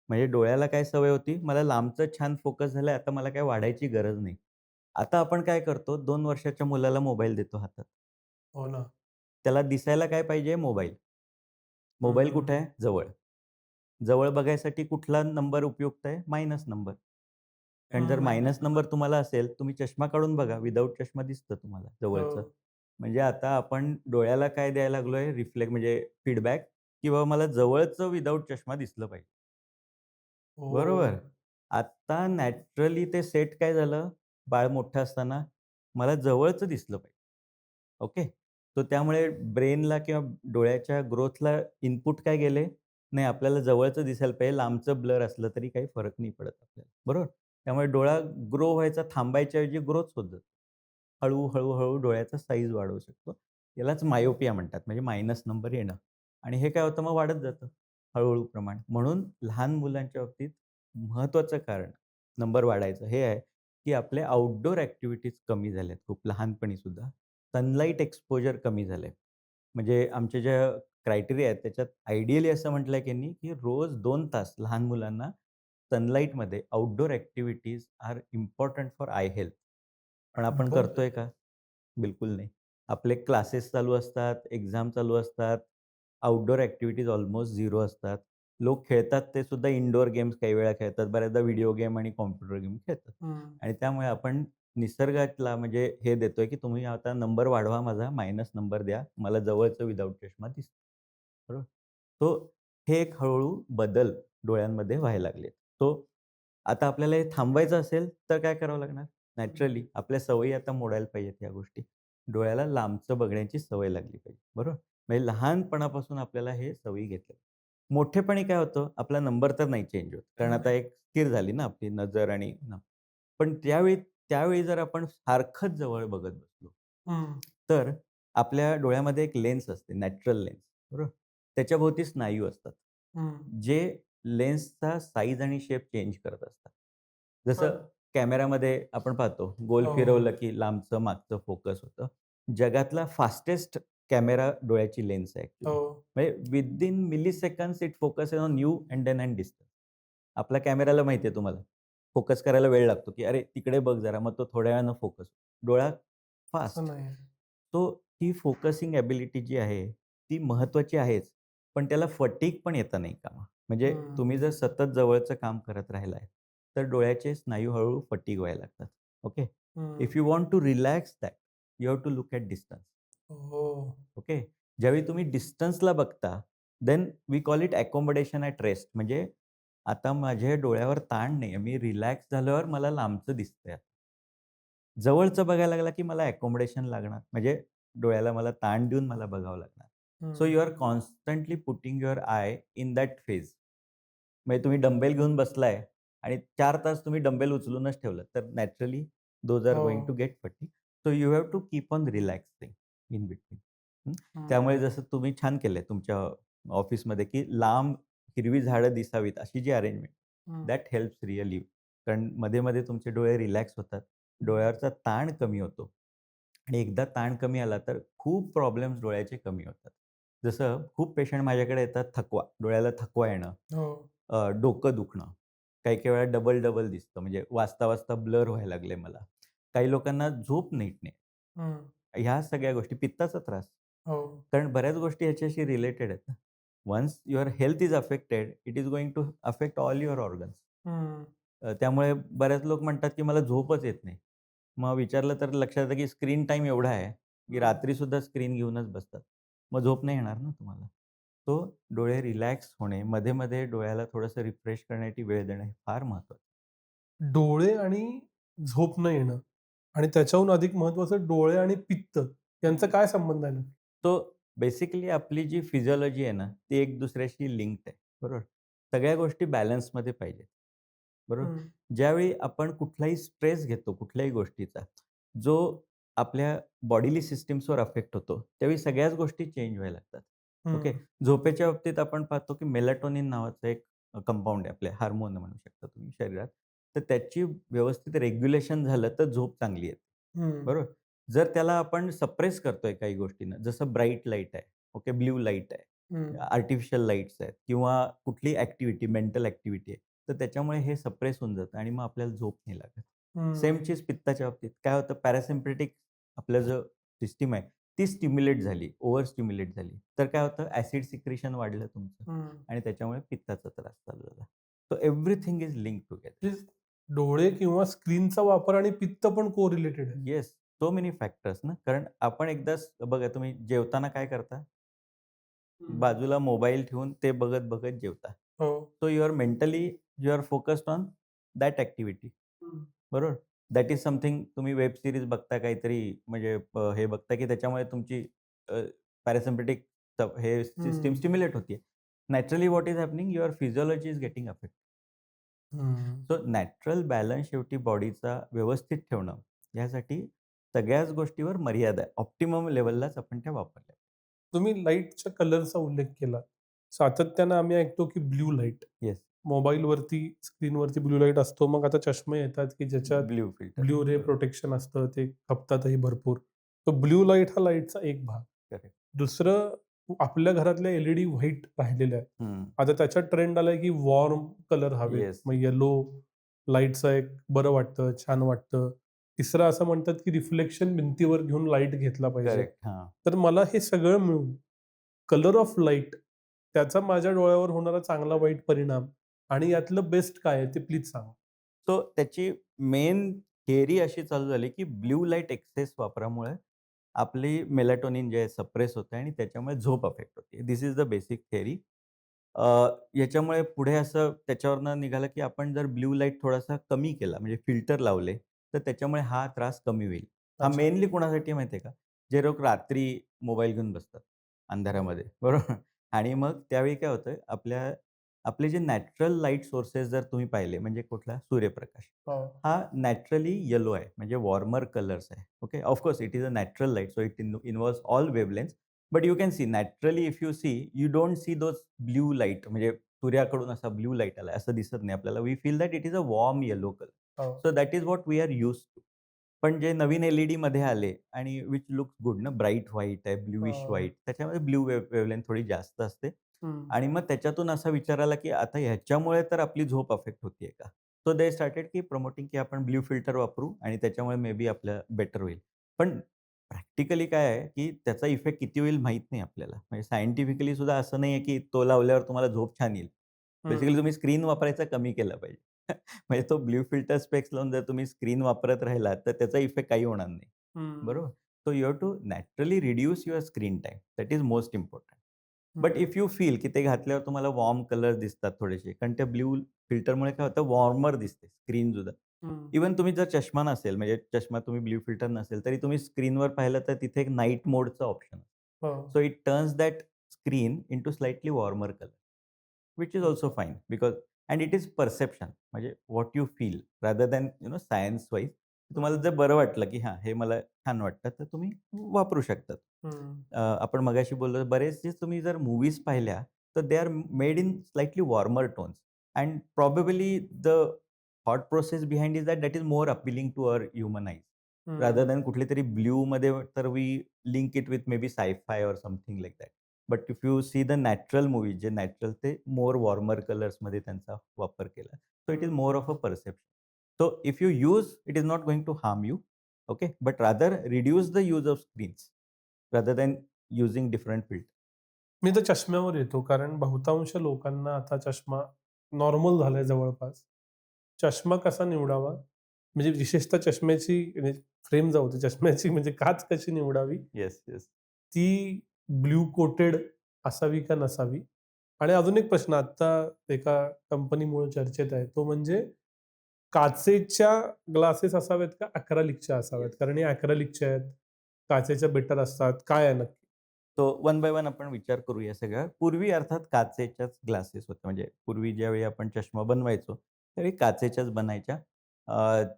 म्हणजे डोळ्याला काय सवय होती, मला लांबचं छान फोकस झालंय, आता मला काही वाढायची गरज नाही. आता आपण काय करतो, 2 वर्षाच्या मुलाला मोबाईल देतो हातात.
हो ना.
त्याला दिसायला काय पाहिजे? मोबाईल. मोबाईल
हं.
कुठे आहे? जवळ. जवळ बघायसाठी कुठला नंबर उपयुक्त आहे? Minus number. कारण जर
हं.
मायनस नंबर तुम्हाला असेल, तुम्ही चष्मा काढून बघा. विदाऊट चष्मा दिसतं तुम्हाला
हो.
जवळचं. म्हणजे आता आपण डोळ्याला काय द्यायला लागलोय? रिफ्लेक्ट म्हणजे फीडबॅक की बाबा मला जवळचं विदाऊट चष्मा दिसलं पाहिजे.
ओह!
बरोबर. आता नॅचरली ते सेट काय झालं, बाळ मोठं असताना मला जवळचं दिसलं पाहिजे. ओके. तो त्यामुळे ब्रेनला किंवा डोळ्याच्या ग्रोथला इनपुट काय गेले? नाही आपल्याला जवळचं दिसायला पाहिजे, लांबचं ब्लर असलं तरी काही फरक नाही पडत आपल्याला. बरोबर. त्यामुळे डोळा ग्रो व्हायचा थांबायच्या ऐवजी ग्रोच होत जातो. हळू डोळ्याचा साईज वाढवू शकतो. यालाच मायोपिया म्हणतात. म्हणजे मायनस नंबर येणं आणि हे काय होतं मग वाढत जातं हळू प्रमाण. म्हणून लहान मुलांच्या बाबतीत महत्त्वाचं कारण नंबर वाढायचं हे आहे, की आपले आउटडोर ॲक्टिव्हिटीज कमी झाल्यात खूप लहानपणी सुद्धा. सनलाईट एक्सपोजर कमी झालंय. म्हणजे आमच्या ज्या क्रायटेरिया आहेत त्याच्यात आयडियली असं म्हटलंय त्यांनी, की रोज 2 तास लहान मुलांना सनलाईटमध्ये outdoor activities are important for eye health. पण आपण
बरं.
करतोय का? बिलकुल नाही. आपले क्लासेस चालू असतात, एक्झाम चालू असतात. आउटडोर ॲक्टिव्हिटीज ऑलमोस्ट 0 असतात. लोक खेळतात ते सुद्धा इनडोअर गेम्स काही वेळा खेळतात. बऱ्याचदा व्हिडिओ गेम आणि कॉम्प्युटर गेम खेळतात.
हं.
आणि त्यामुळे आपण निसर्गातला म्हणजे हे देतोय, की तुम्ही आता नंबर वाढवा माझा, मायनस नंबर द्या. मला जवळचं विदाऊट चष्मा दिसतं. बरोबर. तो हे एक हळू बदल डोळ्यांमध्ये व्हायला लागलेत. तो आता आपल्याला हे थांबवायचं असेल, तर काय करावं लागणार? नॅचरली आपल्या सवयी आता मोडायला पाहिजेत या गोष्टी. डोळ्याला लांबचं बघण्याची सवय लागली पाहिजे. बरोबर? म्हणजे लहानपणापासून आपल्याला हे सवयी घेतल्या. मोठेपणी काय होतं, आपला नंबर तर नाही चेंज होत. कारण आता एक स्थिर झाली ना आपली नजर आणि पण त्यावेळी त्यावेळी जर आपण सारखंच जवळ बघत बसलो,
हं.
तर आपल्या डोळ्यामध्ये एक लेन्स असते, नॅचरल लेन्स. बरोबर? त्याच्याभोवती स्नायू असतात.
हं.
जे लेन्सचा साइज आणि शेप चेंज करत असतात. जसं
बरं.
कॅमेरामध्ये आपण पाहतो, गोल
हो, हो.
फिरवलं की लांबचं मागचं फोकस होतं. जगातला फास्टेस्ट कॅमेरा डोळ्याची लेन्स आहे ॲक्चुअली.
हो.
म्हणजे within milliseconds it focuses on you and then end distance. आपल्या कॅमेराला माहिती आहे तुम्हाला, फोकस करायला वेळ लागतो, की "अरे, तिकडे बघ जरा." मग तो थोड्या वेळानं फोकस. डोळा
तसं
फास्ट.
नाही.
तो ही फोकसिंग एबिलिटी जी आहे, ती महत्त्वाची आहेच. पण त्याला फटीग पण येता नाही कामा. म्हणजे
हं.
तुम्ही जर सतत जवळचं काम करत राहिलाय, तर डोळ्याचे स्नायू हळू फटीग व्हायला लागतात. Okay.
Hmm.
If you want to relax that, you have to look at distance.
Oh!
Okay. ज्यावेळी तुम्ही डिस्टन्सला बघता, then we call it accommodation at rest. म्हणजे आता माझ्या डोळ्यावर ताण नाहीये. मी रिलॅक्स झाल्यावर मला लांबचं दिसतंय. जवळचं बघायला लागला, की मला अकोमोडेशन लागणार. म्हणजे डोळ्याला मला ताण देऊन मला बघावं लागणार. So
hmm.
You are constantly putting your eye in that phase. म्हणजे तुम्ही डंबेल घेऊन बसलाय आणि 4 तास तुम्ही डंबेल उचलूनच ठेवलं, तर नॅचरली दोज आर
हो.
Going to get fatigue. So you have to keep on relaxing in between.
Hmm.
त्यामुळे जसं तुम्ही छान केलंय तुमच्या ऑफिसमध्ये, की लांब हिरवी झाडं दिसावीत अशी जी अरेंजमेंट,
हं.
That helps really. कारण मध्ये-मध्ये तुमचे डोळे रिलॅक्स होतात. डोळ्यावरचा ताण कमी होतो आणि एकदा ताण कमी आला तर खूप प्रॉब्लेम्स डोळ्याचे कमी होतात. जसं खूप पेशंट माझ्याकडे येतात थकवा, डोळ्याला थकवा येणं,
हो.
डोकं दुखणं. काही-काही वेळा डबल-डबल दिसतं म्हणजे वाचता-वाचता ब्लर व्हायला लागले मला. काही लोकांना झोप नीट नाही.
हं.
ह्या सगळ्या गोष्टी पित्ताचा त्रास.
हो.
कारण बऱ्याच गोष्टी ह्याच्याशी रिलेटेड आहेत ना. Once your health is affected, it is going to affect all your organs.
Hmm.
त्यामुळे बरेच लोक म्हणतात, की मला झोपच येत नाही. मग विचारलं तर लक्षात येतं, की स्क्रीन टाईम एवढा आहे, की
हं.
रात्रीसुद्धा स्क्रीन घेऊनच बसतात. मग झोप नाही येणार ना तुम्हाला. तो डोळे रिलॅक्स होणे, मध्ये-मध्ये डोळ्याला थोडंसं रिफ्रेश करण्यासाठी वेळ देणं हे फार महत्त्वाचं.
डोळे आणि झोप न येणं आणि त्याच्याहून अधिक महत्त्वाचं डोळे आणि पित्त यांचा काय संबंध आहे नक्की?
तो बेसिकली आपली जी फिजिओलॉजी आहे ना, ती एक दुसऱ्याशी लिंक्ड आहे. बरोबर. सगळ्या गोष्टी बॅलन्समध्ये पाहिजेत. बरोबर.
हं.
ज्यावेळी आपण कुठलाही स्ट्रेस घेतो कुठल्याही गोष्टीचा, जो आपल्या बॉडीली सिस्टम्सवर अफेक्ट होतो, त्यावेळी सगळ्याच गोष्टी चेंज व्हायला लागतात. ओके.
हं.
झोपेच्या बाबतीत आपण पाहतो, की मेलाटोनिन नावाचं एक कंपाउंड आहे, आपले हार्मोन म्हणू शकता तुम्ही शरीरात. तर त्याची व्यवस्थित रेग्युलेशन झालं तर झोप चांगली येते.
हं.
बरोबर. जर त्याला आपण सप्रेस करतोय काही गोष्टींना, जसं ब्राईट लाईट आहे, ओके, ब्लू लाईट आहे,
हं.
आर्टिफिशियल लाईट्स आहेत किंवा कुठलीही ॲक्टिव्हिटी, मेंटल ॲक्टिव्हिटी आहे, तर त्याच्यामुळे हे सप्रेस होऊन जातं आणि मग आपल्याला झोप नाही लागत. सेम
हं.
चीज पित्ताच्या बाबतीत काय होतं, पॅरासिम्पॅथिक आपलं जो सिस्टम आहे, ती स्टिम्युलेट झाली, ओव्हर स्टिम्युलेट झाली. तर काय होतं, ॲसिड सिक्रेशन वाढलं तुमचं
हं.
आणि त्याच्यामुळे पित्ताचा त्रास चालू झाला. So everything is linked together.
म्हणजे डोळे किंवा स्क्रीनचा वापर आणि पित्त पण कोरिलेटेड आहे.
येस, सो मेनी फॅक्टर्स ना, कारण आपण एकदाच बघा तुम्ही जेवताना काय करता?
हं.
बाजूला मोबाईल ठेवून ते बघत-बघत जेवता.
हो.
So you are mentally you are focused on that activity.
Hmm.
बरोबर? दॅट इज समथिंग तुम्ही वेब सीरीज बघता काहीतरी म्हणजे हे बघता की त्याच्यामुळे तुमची पॅरासिम्पॅथिक हे सिस्टम
हं.
स्टिम्युलेट होतीये. Naturally what is happening your physiology is getting affected.
हं.
सो नॅचरल बॅलन्स शेवटी बॉडीचा व्यवस्थित ठेवणं, यासाठी सगळ्याच गोष्टीवर मर्यादा आहे. ऑप्टिमम लेव्हललाच आपण त्या वापरल्या.
तुम्ही लाईटच्या कलरचा उल्लेख केला. सातत्यानं आम्ही ऐकतो की ब्लू लाईट.
येस,
मोबाईलवरती, स्क्रीनवरती ब्लू लाईट असतो. मग आता चष्मे येतात, की ज्याच्यात
ब्लू फिल्टर.
ब्लू रे प्रोटेक्शन असतं. ते खपतातही भरपूर. तर ब्लू लाईट हा लाईटचा एक भाग.
करेक्ट.
दुसरं आपल्या घरातल्या एल-ई-डी व्हाईट राहिलेल्या आहेत.
हं.
आता त्याच्यात ट्रेंड आलाय, की वॉर्म कलर हवेत.
येस.
मग येलो लाईटचं एक बरं वाटतं, छान वाटतं. तिसरं असं म्हणतात, की रिफ्लेक्शन भिंतीवर घेऊन लाईट घेतला पाहिजे.
करेक्ट. हां.
तर मला हे सगळं मिळून कलर ऑफ लाईट त्याचा माझ्या डोळ्यावर होणारा चांगला वाईट परिणाम आणि यातलं बेस्ट काय आहे ते प्लीज सांगा?
सो त्याची मेन थिअरी अशी चालू झाली, की ब्लू लाईट एक्सेस वापरामुळे आपली मेलाटोनिन जे आहे सप्रेस होते आणि त्याच्यामुळे झोप अफेक्ट होते. This is the basic theory. याच्यामुळे पुढे असं त्याच्यावरनं निघालं, की आपण जर ब्लू लाईट थोडासा कमी केला म्हणजे फिल्टर लावले, तर त्याच्यामुळे हा त्रास कमी होईल. हा
अच्छा.
मेनली कोणासाठी माहिती आहे का? जे लोक रात्री मोबाईल घेऊन बसतात अंधारामध्ये, बरोबर? आणि मग त्यावेळी काय होतं आपले जे नॅचरल लाईट सोर्सेस जर तुम्ही पाहिले म्हणजे कुठला सूर्यप्रकाश.
हो.
हा नॅचरली येलो आहे म्हणजे वॉर्मर कलर्स आहे. Okay. Of course it is a natural light, so it involves all wavelengths. But you can see naturally if you see, you don't see those blue light म्हणजे सूर्याकडून असा ब्लू लाईट आलाय असं दिसत नाही आपल्याला. We feel that it is a warm yellow colour.
हो.
So that is what we are used to. पण जे नवीन एल-ई-डीमध्ये आले आणि विच लुक्स गुड ना, ब्राईट व्हाईट आहे, ब्लूइश
हो.
व्हाईट त्याच्यामध्ये ब्लू वेव्हलेंग्थ थोडी जास्त असते.
हं.
आणि मग त्याच्यातून असा विचार आला, की आता ह्याच्यामुळे तर आपली झोप अफेक्ट होतीये का? सो दे स्टार्टेड की प्रमोटिंग की आपण ब्लू फिल्टर वापरू आणि त्याच्यामुळे मे बी आपलं बेटर होईल. पण प्रॅक्टिकली काय आहे, की त्याचा इफेक्ट किती होईल माहीत नाही आपल्याला. म्हणजे सायंटिफिकली सुद्धा असं नाहीये, की तो लावल्यावर तुम्हाला झोप छान येईल. बेसिकली
हं.
तुम्ही स्क्रीन वापरायचा कमी केला पाहिजे. म्हणजे तो ब्लू फिल्टर स्पेक्स लावून जर तुम्ही स्क्रीन वापरत राहिलात, तर त्याचा इफेक्ट काही होणार नाही.
हं.
बरोबर? So you have to naturally reduce your screen time. That is most important. But
hmm.
If you feel की ते घातल्यावर तुम्हाला वॉर्म कलर दिसतात थोडेसे, कारण त्या ब्लू फिल्टरमुळे काय होतं वॉर्मर दिसते स्क्रीनसुद्धा.
हं.
इव्हन तुम्ही जर चष्मा नसेल, म्हणजे चष्मा तुम्ही ब्लू फिल्टर नसेल, तरी तुम्ही स्क्रीनवर पाहिलं तर तिथे एक नाईट मोडचं ऑप्शन आहे.
हो.
So it turns that screen into slightly warmer colour, which is also fine because and it is perception म्हणजे what you feel rather than science wise. तुम्हाला
हं.
जर बरं वाटलं, की हां, हे मला छान वाटतं, तर तुम्ही वापरू शकता.
हं.
आपण मगाशी बोललो बरेचसे तुम्ही जर मूव्हीज पाहिल्या, तर they are made in slightly warmer tones and probably the thought process behind is that is more appealing to our human eyes rather
hmm.
Than कुठलीतरी ब्ल्यूमध्ये तर we link it with may be sci fi or something like that. But if you see the natural movies जे नॅचरल ते मोर वॉर्मर कलर्समध्ये त्यांचा वापर केला. सो इट इज
हं,
मोर
हं,
of a
hmm.
Perception. So if you use it is not going to harm you. Okay. But rather reduce the use of screens rather than using different filter.
मी तर चष्म्यावर येतो, कारण बहुतांश लोकांना आता चष्मा नॉर्मल झालाय जवळपास. चष्मा कसा निवडावा? म्हणजे विशेषतः चष्म्याची म्हणजे फ्रेम जाऊ दे, चष्म्याची म्हणजे काच कशी निवडावी?
Yes, yes.
ती ब्लू कोटेड असावी का नसावी? आणि अजून एक प्रश्न आत्ता एका कंपनीमुळे चर्चेत आहे, तो म्हणजे काचेच्या ग्लासेस असावेत का ॲक्रिलिकच्या असाव्यात?
येस.
कारण हे ॲक्रिलिकच्या आहेत, काचेच्या बेटर असतात. काय आहे नक्की?
सो वन बाय वन आपण विचार करूया सगळ्या. पूर्वी अर्थात काचेच्याच ग्लासेस होते. म्हणजे पूर्वी ज्यावेळी आपण चष्मा बनवायचो, त्यावेळी काचेच्याच बनायच्या.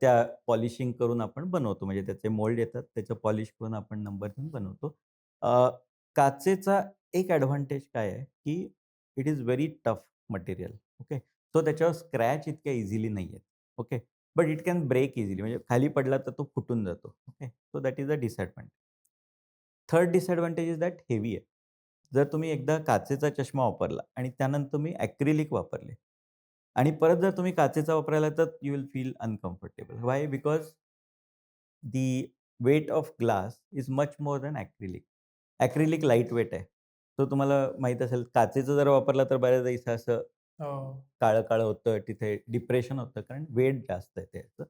त्या पॉलिशिंग करून आपण बनवतो. म्हणजे त्याचे मोल्ड येतात, त्याचं पॉलिश करून आपण नंबर देऊन बनवतो. अ, काचेचा एक ॲडव्हांटेज काय आहे, की it is very tough material. Okay. So त्याच्यावर स्क्रॅच इतक्या इझिली नाही आहेत. Okay. But it can break easily. म्हणजे खाली पडला तर तो फुटून जातो. Okay. So that is a disadvantage. Third disadvantage is that heavy आहे. जर तुम्ही एकदा काचेचा चष्मा वापरला आणि त्यानंतर तुम्ही ॲक्रिलिक वापरले आणि परत जर तुम्ही काचेचा वापरायला तर you will feel uncomfortable. Why? Because the weight of glass is much more than acrylic. Acrylic light weight आहे. तो तुम्हाला माहीत असेल काचेचं जर वापरला तर बऱ्याचदा इथं असं
हो.
काळं-काळं होतं, तिथे डिप्रेशन होतं कारण वेट जास्त आहे त्याचं.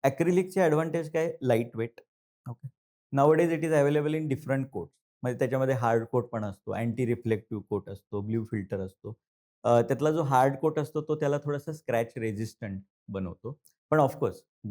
ॲक्रिलिकचे ॲडव्हांटेज काय? Light weight. Okay. Nowadays it is available in different coats. म्हणजे त्याच्यामध्ये हार्ड कोट पण असतो, अँटी रिफ्लेक्टिव्ह कोट असतो, ब्लू फिल्टर असतो. त्यातला जो हार्ड कोट असतो तो त्याला थोडासा स्क्रॅच रेझिस्टंट बनवतो. पण ऑफ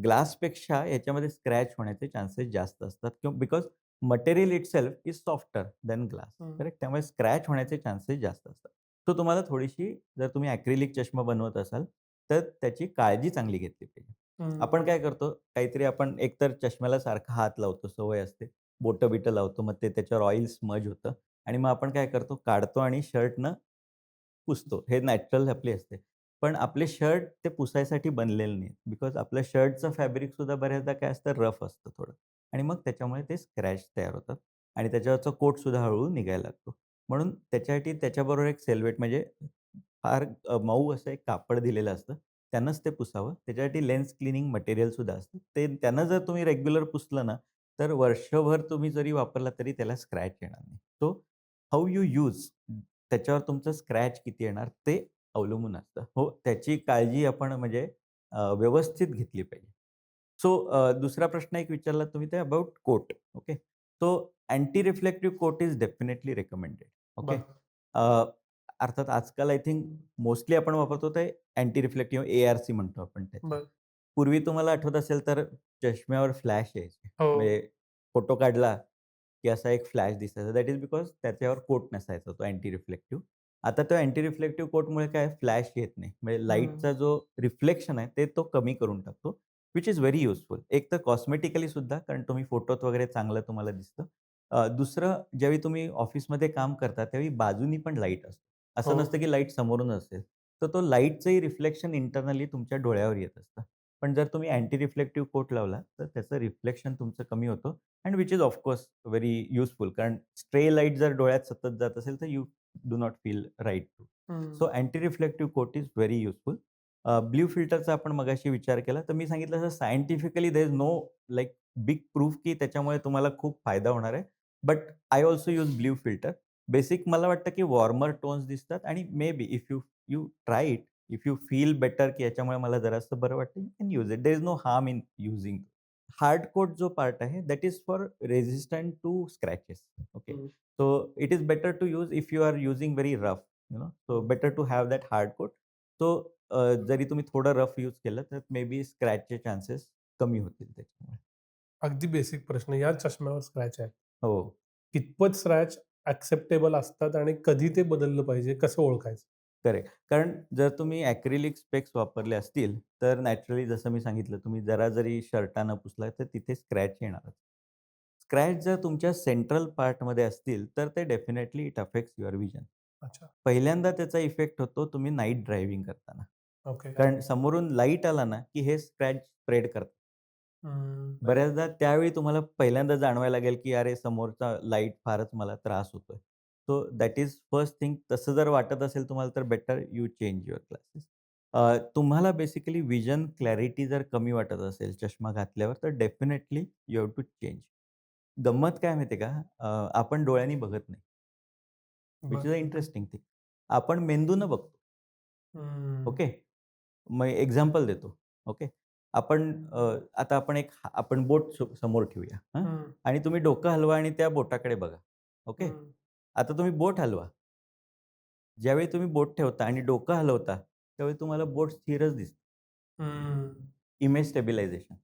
ग्लासपेक्षा याच्यामध्ये स्क्रॅच होण्याचे चान्सेस जास्त असतात किंवा because material itself is softer than glass.
हं.
करेक्ट? त्यामुळे स्क्रॅच होण्याचे चान्सेस जास्त असतात. सो तुम्हाला थोडीशी जर तुम्ही ॲक्रिलिक चष्मा बनवत असाल, तर त्याची काळजी चांगली घेतली पाहिजे. आपण
हं.
काय करतो, काहीतरी आपण एकतर चष्म्याला सारखा हात लावतो, सवय असते. बोटं-बिटं लावतो, मग ते त्याच्यावर ऑइल स्मज होतं आणि मग आपण काय करतो, काढतो आणि शर्टनं पुसतो. हे नॅचरल आपली असते. पण आपले शर्ट ते पुसायसाठी बनलेले नाहीत. बिकॉज आपल्या शर्टचं फॅब्रिकसुद्धा बऱ्याचदा काय असतं, रफ असतं थोडं आणि मग त्याच्यामुळे ते स्क्रॅच तयार होतात आणि त्याच्यावरचा कोटसुद्धा हळू निघायला लागतो. म्हणून त्याच्यासाठी त्याच्याबरोबर एक सेल्वेट म्हणजे फार मऊ असं एक कापड दिलेलं असतं. त्यानंच ते पुसावं. त्याच्यासाठी लेन्स क्लिनिंग मटेरियलसुद्धा असतं. ते त्यानं जर तुम्ही रेग्युलर पुसलं ना, तर वर्षभर तुम्ही जरी वापरला तरी त्याला स्क्रॅच येणार नाही. सो हाऊ यू यूज त्याच्यावर तुमचं स्क्रॅच किती येणार ते अवलंबून असतं. हो, त्याची काळजी आपण म्हणजे व्यवस्थित घेतली पाहिजे. सो दुसरा प्रश्न एक विचारलात तुम्ही ते about coat. Okay. So anti reflective coat is definitely recommended. Okay.
बरं.
अर्थात आजकाल आय थिंक मोस्टली आपण वापरतो ते अँटी रिफ्लेक्टिव्ह ARC म्हणतो आपण त्याच्या.
बरं.
पूर्वी तुम्हाला आठवत असेल तर चष्म्यावर फ्लॅश यायचे.
हो.
म्हणजे फोटो काढला, की असा एक फ्लॅश दिसायचा. दॅट इज बिकॉज त्याच्यावर कोट नसायचा तो अँटी रिफ्लेक्टिव्ह. आता तो अँटी रिफ्लेक्टिव्ह कोटमुळे काय फ्लॅश येत नाही. म्हणजे
हं.
लाईटचा जो रिफ्लेक्शन आहे ते तो कमी करून टाकतो, व्हिच इज व्हेरी युजफुल. एक तर कॉस्मेटिकली सुद्धा कारण तुम्ही फोटोत वगैरे चांगलं तुम्हाला दिसतं. दुसरं ज्यावेळी तुम्ही ऑफिसमध्ये काम करता त्यावेळी बाजूनी पण लाईट असतो. असं
हो.
नसतं की लाईट समोरूनच असेल. तर तो लाईटचंही रिफ्लेक्शन इंटरनली तुमच्या डोळ्यावर येत असतं. पण जर तुम्ही अँटी रिफ्लेक्टिव्ह कोट लावला, तर त्याचं रिफ्लेक्शन तुमचं कमी होतं and which is of very useful. कारण स्ट्रे लाईट जर डोळ्यात सतत जात असेल, तर you do not feel right to.
Hmm.
So anti reflective coat is very useful. Blue फिल्टरचा आपण मगाशी विचार केला, तर मी सांगितलं तसं scientifically there is no like big proof की त्याच्यामुळे तुम्हाला खूप फायदा होणार आहे. But I also use blue filter. Basic मला वाटतं की वॉर्मर टोन्स दिसतात आणि may be if you you try it, if you feel better की याच्यामुळे मला जरासं बरं वाटतं, you can use it. There is no harm in using. Hard coat जो पार्ट आहे, that is for resistant to scratches. Okay.
Hmm.
So it is better to use if you are using very rough, so better to have that hard coat. So जरी तुम्ही थोडं रफ यूज केलं, तर मे बी स्क्रॅचचे चान्सेस कमी होतील त्याच्यामुळे.
अगदी बेसिक प्रश्न. या चष्म्यावर स्क्रॅच आहे.
हो.
कितपत स्क्रॅच एक्सेप्टेबल असतात आणि कधी ते बदललं पाहिजे? कसं ओळखायचं?
करेक्ट. कारण जर तुम्ही ॲक्रिलिक स्पेक्स वापरले असतील, तर नॅचरली जसं मी सांगितलं, तुम्ही जरा जरी शर्टानं पुसला, तर तिथे स्क्रॅच येणारच. स्क्रॅच जर तुमच्या सेंट्रल पार्टमध्ये असतील, तर ते definitely it affects your vision.
अच्छा.
पहिल्यांदा त्याचा इफेक्ट होतो तुम्ही नाईट ड्रायव्हिंग करताना.
ओके.
कारण समोरून लाईट आला ना, की हे स्क्रॅच स्प्रेड करतात.
हं.
बऱ्याचदा त्यावेळी तुम्हाला पहिल्यांदा जाणवायला लागेल, की अरे समोरचा लाईट फारच मला त्रास होतोय. So that is first thing. तसं जर वाटत असेल तुम्हाला तर better you change your glasses. तुम्हाला बेसिकली व्हिजन क्लॅरिटी जर कमी वाटत असेल चष्मा घातल्यावर तर definitely you have to change. गंमत काय माहिती आहे का? आपण डोळ्यांनी बघत नाही. व्हिच इज अ
बरं.
Interesting thing. आपण मेंदूनं बघतो.
हं.
ओके. मग एक्झाम्पल देतो. ओके. आता आपण बोट समोर ठेवूया हां.
हं.
आणि तुम्ही डोकं हलवा आणि त्या बोटाकडे बघा. ओके.
हं.
आता तुम्ही बोट हलवा. ज्यावेळी तुम्ही बोट ठेवता आणि डोकं हलवता, त्यावेळी तुम्हाला बोट स्थिरच दिसते.
हं.
Image stabilisation.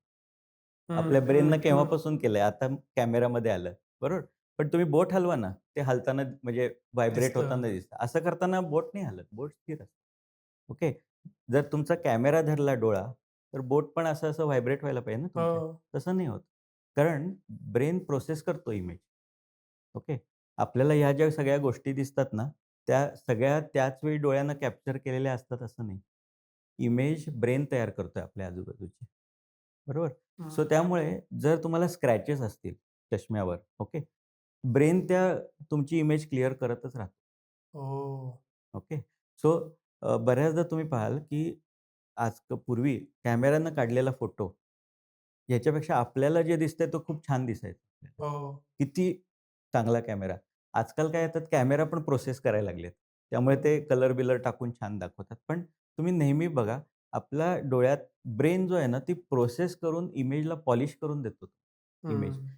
हं,
आपल्या
हं,
ब्रेननं
हं.
केव्हापासून केलंय? आता कॅमेरामध्ये आलं, बरोबर? पण तुम्ही बोट हलवा ना, ते हलताना म्हणजे व्हायब्रेट
दिसतं.
होताना दिसतं. असं करताना बोट नाही हलत, बोट स्थिर असते. ओके. जर तुमचा कॅमेरा धरला डोळा, तर बोट पण असं-असं व्हायब्रेट व्हायला पाहिजे ना तुमच्या.
हो.
तसं नाही होत. कारण ब्रेन प्रोसेस करतो इमेज. ओके. आपल्याला ह्या ज्या सगळ्या गोष्टी दिसतात ना, त्या सगळ्या त्याच वेळी डोळ्यानं कॅप्चर केलेल्या असतात असं नाही. इमेज ब्रेन तयार करतोय आपल्या आजूबाजूची. बरोबर?
हं.
सो त्यामुळे जर तुम्हाला स्क्रॅचेस असतील चष्म्यावर, ओके. ब्रेन तुमची इमेज क्लिअर करतच राहतो.
ओह!
ओके. सो बऱ्याचदा तुम्ही पाहाल, की पूर्वी कॅमेऱ्यानं काढलेला फोटो, याच्यापेक्षा आपल्याला जे दिसतंय तो खूप छान दिसायचा.
हो.
किती चांगला कॅमेरा. आजकाल काय येतात कॅमेरा पण प्रोसेस करायला लागलेत. त्यामुळे ते
हं.
कलर-बिलर टाकून छान दाखवतात. पण तुम्ही नेहमी बघा, आपल्या डोळ्यात ब्रेन जो आहे ना, ती प्रोसेस करून इमेजला पॉलिश करून देतो इमेज.
हं.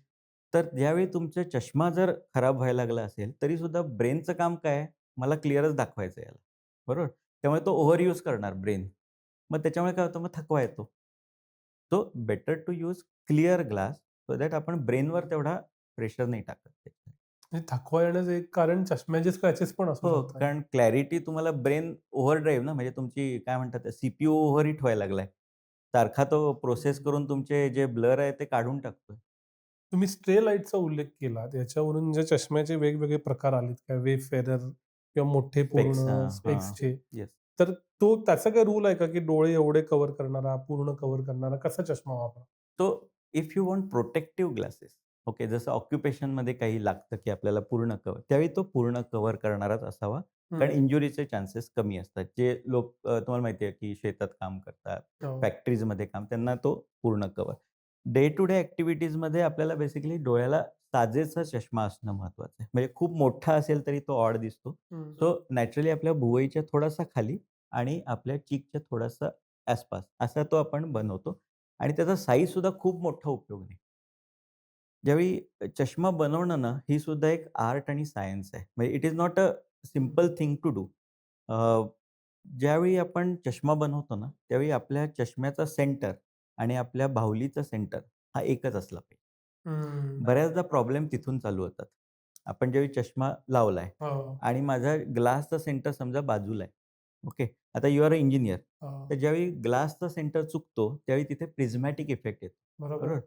तर ज्यावेळी तुमचा चष्मा जर खराब व्हायला लागला असेल, तरीसुद्धा ब्रेनचं काम काय आहे? मला क्लिअरच दाखवायचं आहे याला. बरोबर? त्यामुळे तो ओव्हर यूज करणार ब्रेन. मग त्याच्यामुळे काय होतं? मग थकवा येतो. So better to use clear glass so that आपण ब्रेनवर तेवढा प्रेशर नाही टाकत त्याच्यात.
म्हणजे थकवा येण्याचं एक कारण चष्म्याचे स्क्रॅचेस पण असू
हो,
शकतात.
कारण क्लॅरिटी तुम्हाला ब्रेन ओव्हरड्राईव्ह ना, म्हणजे तुमची काय म्हणतात सीपीयू ओव्हरहीट व्हायला लागलाय. सारखा तो प्रोसेस
हं.
करून तुमचे जे ब्लर आहे ते काढून टाकतोय.
तुम्ही स्ट्रे लाईटचा उल्लेख केला. त्याच्यावरून जे चष्म्याचे वेगवेगळे प्रकार आलेत काय वेफेरर किंवा मोठे
स्पेक्स
पूर्ण
हां.
स्पेक्सचे.
येस.
तर त्याचा काही रूल आहे का, की डोळे एवढे कव्हर करणारा, पूर्ण कव्हर करणारा कसा चष्मा वापरावा?
So if you want protective glasses, okay, जसं ऑक्युपेशनमध्ये काही लागतं, की आपल्याला पूर्ण कव्हर, त्यावेळी तो पूर्ण कव्हर करणाराच असावा. कारण
हं.
इंजुरीचे चान्सेस कमी असतात. जे लोक तुम्हाला माहिती आहे, की शेतात काम करतात,
हो.
फॅक्टरीजमध्ये काम, त्यांना तो पूर्ण कव्हर. डे टू डे ॲक्टिव्हिटीजमध्ये आपल्याला बेसिकली डोळ्याला साजेसा चष्मा असणं महत्त्वाचं आहे. म्हणजे खूप मोठा असेल तरी तो ऑड दिसतो.
हं.
सो नॅचरली आपल्या भुवईच्या थोडासा खाली आणि आपल्या चीकच्या थोडासा आसपास असा तो आपण बनवतो. आणि त्याचा साईजसुद्धा खूप मोठा उपयोग नाही. ज्यावेळी चष्मा बनवणं ना, ही सुद्धा एक आर्ट आणि सायन्स आहे. म्हणजे it is not a simple thing to do. ज्यावेळी आपण चष्मा बनवतो ना, त्यावेळी आपल्या चष्म्याचा सेंटर आणि आपल्या बाहुलीचा सेंटर हा एकच असला पाहिजे.
हं.
बऱ्याचदा प्रॉब्लेम तिथून चालू होतात. आपण ज्यावेळी चष्मा लावलाय
हो.
आणि माझा ग्लासचा सेंटर समजा बाजूला आहे. ओके. आता यू आर अ इंजिनिअर. तर
हो.
ज्यावेळी ग्लासचा सेंटर चुकतो, त्यावेळी तिथे प्रिझमॅटिक इफेक्ट येतो.
बरोबर.
बरोबर?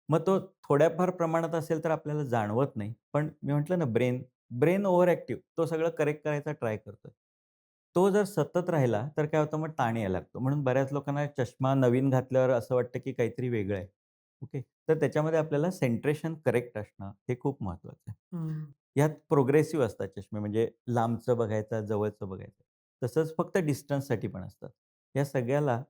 मग तो थोड्याफार प्रमाणात असेल तर आपल्याला जाणवत नाही. पण मी म्हटलं ना ब्रेन ब्रेन ओव्हर ॲक्टिव्ह तो सगळं करेक्ट करायचा ट्राय करतोय. तो जर सतत राहिला तर काय होतं मग ताण यायला लागतो. म्हणून बऱ्याच लोकांना चष्मा नवीन घातल्यावर असं वाटतं की काहीतरी वेगळं आहे. ओके. तर त्याच्यामध्ये आपल्याला सेंट्रेशन करेक्ट असणं हे खूप महत्त्वाचं आहे.
हं.
यात प्रोग्रेसिव्ह असतात चष्मे म्हणजे लांबचं बघायचं, जवळचं बघायचं. तसंच फक्त डिस्टन्ससाठी पण असतात. या सगळ्याला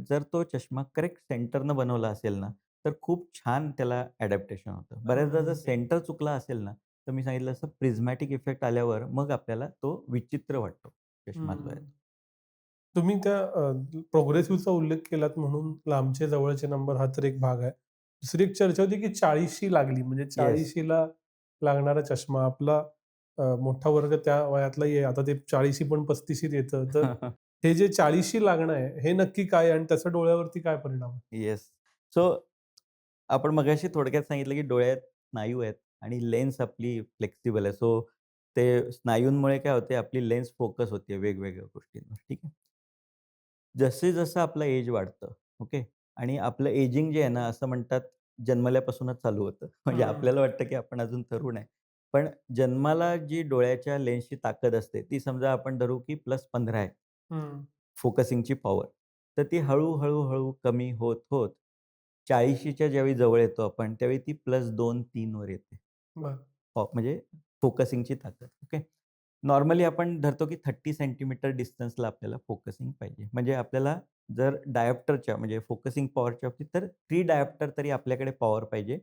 जर तो चष्मा करेक्ट सेंटरनं बनवला असेल ना, तर खूप छान त्याला अडॅप्टेशन होतं. बऱ्याचदा जर
हं.
सेंटर चुकला असेल ना, तर मी सांगितलं असं प्रिझमॅटिक इफेक्ट आल्यावर मग आपल्याला तो विचित्र वाटतो चष्मा जो आहे.
हं. तुम्ही त्या प्रोग्रेसिव्हचा उल्लेख केलात म्हणून लांबचे जवळचे नंबर हा तर एक भाग आहे. दुसरी एक चर्चा होती की 40शी लागली म्हणजे
येस.
40शीला लागणारा चष्मा आपला मोठा वर्ग त्या वयातलाही आहे. आता ते 40शी पण 35शीत येतं. तर हे जे 40शी लागणं आहे, हे नक्की काय आहे आणि त्याचा डोळ्यावरती काय परिणाम आहे?
येस. सो आपण मगाशी थोडक्यात सांगितलं, की डोळ्यात स्नायू आहेत आणि लेन्स आपली फ्लेक्सिबल आहे. सो ते स्नायूंमुळे काय होते, आपली लेन्स फोकस होते वेगवेगळ्या गोष्टींवर. ठीक आहे. जसं-जसं आपलं एज वाढतं, ओके. आणि आपलं एजिंग जे आहे ना, असं म्हणतात जन्मल्यापासूनच चालू होतं. म्हणजे
हं.
आपल्याला वाटतं, की आपण अजून तरुण आहे. पण जन्माला जी डोळ्याच्या लेन्सची ताकद असते, ती समजा आपण धरू, की +15 आहे.
हं.
फोकसिंगची पॉवर. तर ती हळू कमी होत 40च्या ज्यावेळी जवळ येतो आपण, त्यावेळी ती +2-3 वर येते.
बरं.
म्हणजे फोकसिंगची ताकद. ओके. नॉर्मली आपण धरतो की 30 सेंटीमीटर डिस्टन्सला आपल्याला फोकसिंग पाहिजे. म्हणजे आपल्याला जर डायोप्टरच्या म्हणजे फोकसिंग पॉवरच्या बाबतीत तर 3 डायोप्टर तरी आपल्याकडे पॉवर पाहिजे.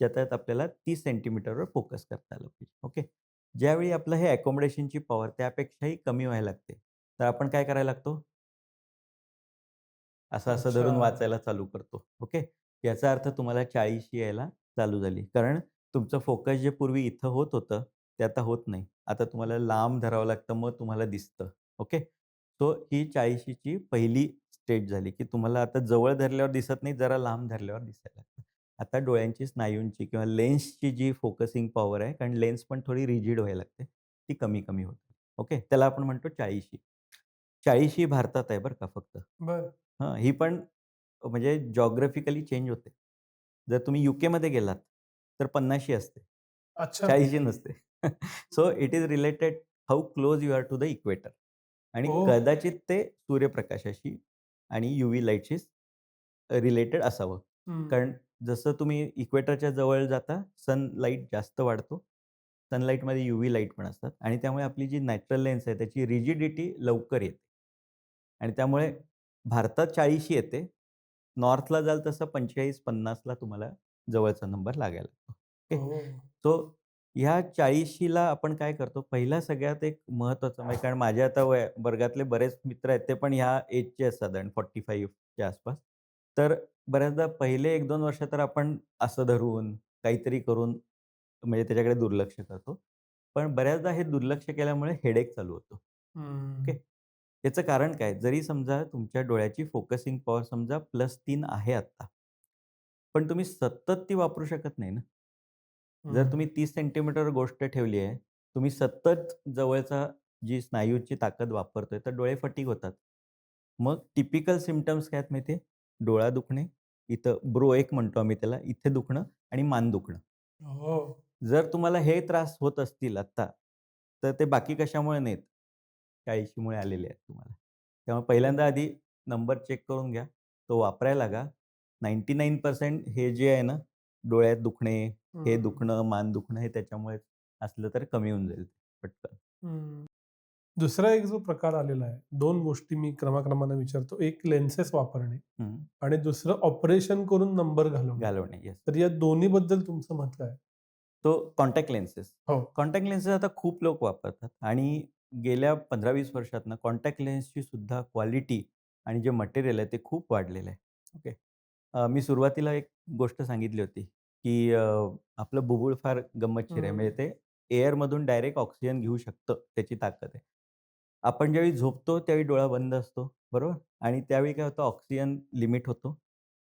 ज्याच्यात आपल्याला 30 सेंटीमीटरवर फोकस करता आलं पाहिजे. ओके. ज्यावेळी आपलं हे अकोमोडेशनची पॉवर त्यापेक्षाही कमी व्हायला लागते, तर आपण काय करायला लागतो? असं
अच्छा.
धरून वाचायला चालू करतो. ओके. याचा अर्थ तुम्हाला 40 यायला चालू झाली. कारण तुमचं फोकस जे पूर्वी इथं होत होतं, ते आता होत नाही. आता तुम्हाला लांब धरावं लागतं, मग तुम्हाला दिसतं. ओके. सो ही 40ची पहिली स्टेज झाली, की तुम्हाला आता जवळ धरल्यावर दिसत नाही, जरा लांब धरल्यावर दिसायला लागतं. आता डोळ्यांची स्नायूंची किंवा लेन्सची जी फोकसिंग पॉवर आहे, कारण लेन्स पण थोडी रिजिड व्हायला लागते, ती कमी होते. ओके. त्याला आपण म्हणतो 40. 40 भारतात आहे बरं का फक्त.
बरं.
ही पण म्हणजे जिओग्राफिकली चेंज होते. जर तुम्ही यूकेमध्ये गेलात, तर 50 असते.
अच्छा.
40 नसते. So it is related how close you are to the equator आणि
ओह!
कदाचित ते सूर्यप्रकाशाशी आणि यूव्ही लाईटशी रिलेटेड असावं.
हं.
कारण जसं तुम्ही इक्वेटरच्या जवळ जाता, सनलाईट जास्त वाढतो. सनलाईटमध्ये यूव्ही लाईट पण असतात आणि त्यामुळे आपली जी नॅचरल लेन्स आहे, त्याची रिजिडिटी लवकर येते. आणि त्यामुळे भारतात 40 येते. नॉर्थला जाल तसं 45-50ला तुम्हाला जवळचा नंबर लागायला लागतो. ओके.
ओह!
सो ह्या 40शीला आपण काय करतो, पहिला सगळ्यात एक महत्त्वाचं म्हणजे कारण माझ्या आता वर्गातले बरेच मित्र आहेत, ते पण ह्या एजचे आहेत साधारण 45च्या आसपास. तर बऱ्याचदा पहिले 1-2 वर्ष तर आपण असं धरून, काहीतरी करून म्हणजे त्याच्याकडे दुर्लक्ष करतो. पण बऱ्याचदा हे दुर्लक्ष केल्यामुळे हेडेक चालू होतो. ओके.
हं.
याचं कारण काय? जरी समजा तुमच्या डोळ्याची फोकसिंग पॉवर समजा +3 आहे आत्ता. पण तुम्ही सतत ती वापरू शकत नाही ना. जर
हं.
तुम्ही 30 सेंटीमीटरवर गोष्ट ठेवली आहे, तुम्ही सतत जवळचा जी स्नायूची ताकद वापरतोय, तर डोळे फटीग होतात. मग टिपिकल सिम्प्टम्स काय आहेत माहिती आहे? डोळा दुखणे, इथं ब्रो एक म्हणतो आम्ही त्याला, इथे दुखणं आणि मान दुखणं.
हो.
जर तुम्हाला हे त्रास होत असतील आत्ता, तर ते बाकी कशामुळे नाहीत, 40शीमुळे आलेले आहेत तुम्हाला. त्यामुळे पहिल्यांदा आधी नंबर चेक करून घ्या. तो वापरायला लागा. 99% हे जे आहे ना, डोळ्यात दुखणे, हे
हं.
दुखणं, मान दुखणं हे त्याच्यामुळेच असलं तर कमी होऊन जाईल पटकन.
हं. दुसरा एक जो प्रकार आलेला आहे, 2 गोष्टी मी क्रमाक्रमाने विचारतो. एक लेन्सेस वापरणे
हं.
आणि दुसरं ऑपरेशन करून नंबर घालवणे.
घालवणे. येस.
तर या दोन्हीबद्दल तुमचं मत काय आहे?
तो कॉन्टॅक्ट लेन्सेस.
हो.
कॉन्टॅक्ट लेन्सेस आता खूप लोक वापरतात आणि गेल्या 15-20 वर्षातनं कॉन्टॅक्ट लेन्सची सुद्धा क्वालिटी आणि जे मटेरियल आहे ते खूप वाढलेलं आहे. ओके. मी सुरुवातीला एक गोष्ट सांगितली होती, की आपलं बुबुळ फार गंमतशीर आहे. म्हणजे
हं.
ते एअरमधून डायरेक्ट ऑक्सिजन घेऊ शकतं, त्याची ताकद आहे. आपण ज्यावेळी झोपतो त्यावेळी डोळा बंद असतो, बरोबर? आणि त्यावेळी काय होतं ऑक्सिजन लिमिट होतो.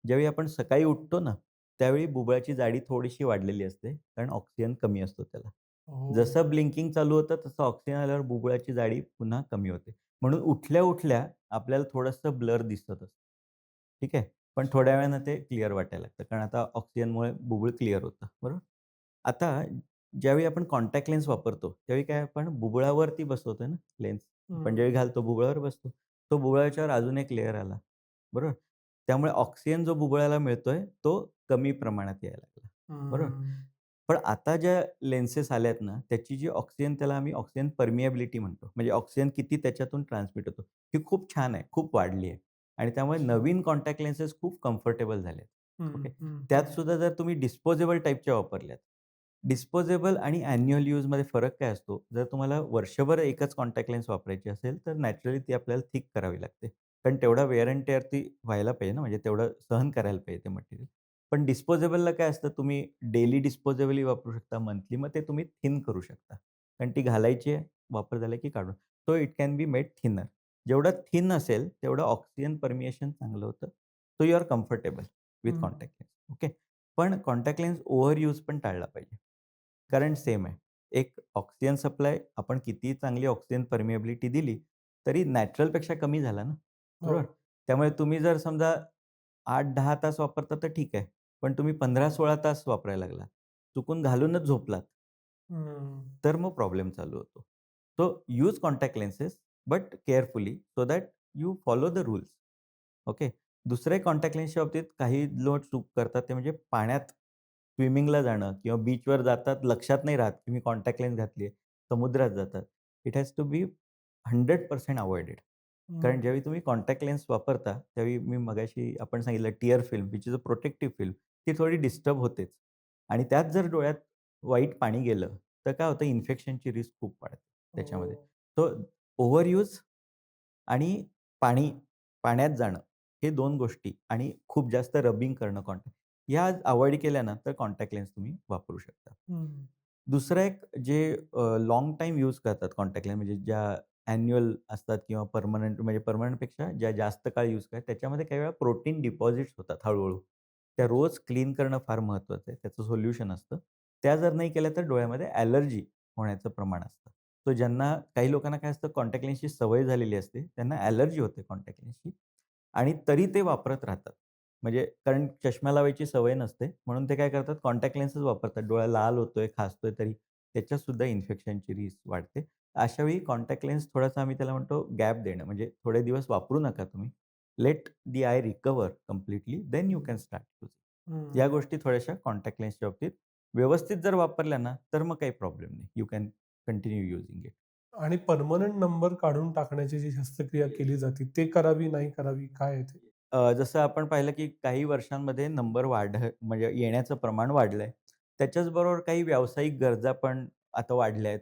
ज्यावेळी आपण सकाळी उठतो ना, त्यावेळी बुबुळाची जाडी थोडीशी वाढलेली असते, कारण ऑक्सिजन कमी असतो त्याला.
हो.
जसं ब्लिंकिंग चालू होतं, तसं ऑक्सिजन आल्यावर बुबुळाची जाडी पुन्हा कमी होते. म्हणून उठल्या-उठल्या आपल्याला थोडंसं ब्लर दिसत असतं. ठीक आहे. पण थोड्या वेळानं ते क्लिअर वाटायला लागतं. कारण आता ऑक्सिजनमुळे बुबुळ क्लिअर होतं. बरोबर? आता ज्यावेळी आपण कॉन्टॅक्ट लेन्स वापरतो, त्यावेळी काय आपण बुबुळावरती बसवतोय ना लेन्स. आपण
हं.
ज्यावेळी घालतो बुबुळावर बसतो. तो बुबुळाच्यावर अजून एक लेयर आला. बरोबर? त्यामुळे ऑक्सिजन जो बुबुळाला मिळतोय, तो कमी प्रमाणात यायला लागला. बरोबर?
हं.
पण आता ज्या लेन्सेस आल्यात ना, त्याची जी ऑक्सिजन त्याला आम्ही ऑक्सिजन परमिएबिलिटी म्हणतो. म्हणजे ऑक्सिजन किती त्याच्यातून ट्रान्समिट होतो. ही खूप छान आहे, खूप वाढली आहे. आणि त्यामुळे
अच्छा.
नवीन कॉन्टॅक्ट लेन्सेस खूप कम्फर्टेबल झालेत.
हं,
ओके.
हं,
त्यात
हं.
सुद्धा जर तुम्ही डिस्पोजेबल टाइपच्या वापरल्यात. डिस्पोजेबल आणि अॅन्युअल यूजमध्ये फरक काय असतो? जर तुम्हाला वर्षभर एकच कॉन्टॅक्ट लेन्स वापरायची असेल, तर नॅचरली ती आपल्याला थिक करावी लागते. कारण तेवढा वेअर एंड टेअर ती व्हायला पाहिजे ना, म्हणजे तेवढं सहन करायला पाहिजे ते मटेरियल. पण डिस्पोजेबलला काय असतं, तुम्ही डेली डिस्पोजेबलही वापरू शकता, मंथली. मग ते तुम्ही थिन करू शकता. कारण ती घालायची आहे, वापर झाला की काढून. So it can be made thinner. जेवढं थिन असेल, तेवढं ऑक्सिजन परमिएशन चांगलं होतं. So you are comfortable with
hmm.
Contact lens. Okay. पण कॉन्टॅक्ट लेन्स ओव्हर यूज पण टाळला पाहिजे. कारण सेम आहे. एक ऑक्सिजन सप्लाय आपण कितीही चांगली ऑक्सिजन परमिएबिलिटी दिली, तरी नॅचरलपेक्षा कमी झाला ना,
हो.
बरोबर? त्यामुळे तुम्ही जर समजा 8-10 तास वापरता तर ठीक आहे. पण तुम्ही 15-16 तास वापरायला लागलात. चुकून घालूनच झोपलात,
हं.
तर मग प्रॉब्लेम चालू होतो. So use contact lenses but carefully so that you follow the rules. Okay. दुसरं एक कॉन्टॅक्ट लेन्सच्या बाबतीत काही लोक चूक करतात ते म्हणजे पाण्यात स्विमिंगला जाणं किंवा बीचवर जातात लक्षात नाही राहत, की मी कॉन्टॅक्ट लेन्स घातली आहे. समुद्रात जातात. इट हॅज टू बी 100% अव्हॉइडेड.
हं.
कारण ज्यावेळी तुम्ही कॉन्टॅक्ट लेन्स वापरता, त्यावेळी मी मगाशी आपण सांगितलं tear film which is a protective film ती थोडी डिस्टर्ब होतेच. आणि त्यात जर डोळ्यात वाईट पाणी गेलं, तर काय होतं इन्फेक्शनची रिस्क खूप वाढते त्याच्यामध्ये.
हो.
सो ओव्हर यूज आणि पाणी पाण्यात जाणं हे 2 गोष्टी आणि खूप जास्त रबिंग करणं कॉन्टॅक्ट ह्या अव्हॉइड केल्या ना, तर कॉन्टॅक्ट लेन्स तुम्ही वापरू शकता.
हं.
दुसरं एक जे लाँग टाईम यूज करतात कॉन्टॅक्ट लेन्स म्हणजे ज्या ॲन्युअल असतात किंवा पर्मनंट म्हणजे पर्मनंटपेक्षा ज्या जास्त काळ यूज करतात त्याच्यामध्ये काही वेळा प्रोटीन डिपॉझिट्स होतात हळू-हळू. त्या रोज क्लीन करणं फार महत्त्वाचं आहे. त्याचं सोल्युशन असतं. त्या जर नाही केल्या तर डोळ्यामध्ये ॲलर्जी होण्याचं प्रमाण असतं. सो ज्यांना काही लोकांना काय असतं कॉन्टॅक्ट लेन्सची सवय झालेली असते. त्यांना ॲलर्जी होते कॉन्टॅक्ट लेन्सची आणि तरी ते वापरत राहतात. म्हणजे कारण चष्मा लावायची सवय नसते. म्हणून ते काय करतात कॉन्टॅक्ट लेन्सच वापरतात. डोळा लाल होतोय, खाजतोय तरी त्याच्यात सुद्धा इन्फेक्शनची रिस्क वाढते. अशा वेळी कॉन्टॅक्ट लेन्स थोडासा आम्ही त्याला म्हणतो गॅप देणं. म्हणजे थोडे दिवस वापरू नका तुम्ही. Let the eye recover completely then you can start using. या
हं.
गोष्टी थोड्याशा कॉन्टॅक्ट लेन्सच्या बाबतीत व्यवस्थित जर वापरल्या ना, तर मग काही प्रॉब्लेम नाही. You can continue using it.
आणि पर्मनंट नंबर काढून टाकण्याची जी शस्त्रक्रिया केली जाते, ते करावी, नाही करावी, काय आहे ते?
जसं आपण पाहिलं की काही वर्षांमध्ये नंबर म्हणजे येण्याचं प्रमाण वाढलंय. त्याच्याच बरोबर काही व्यावसायिक गरजा पण आता वाढल्या आहेत.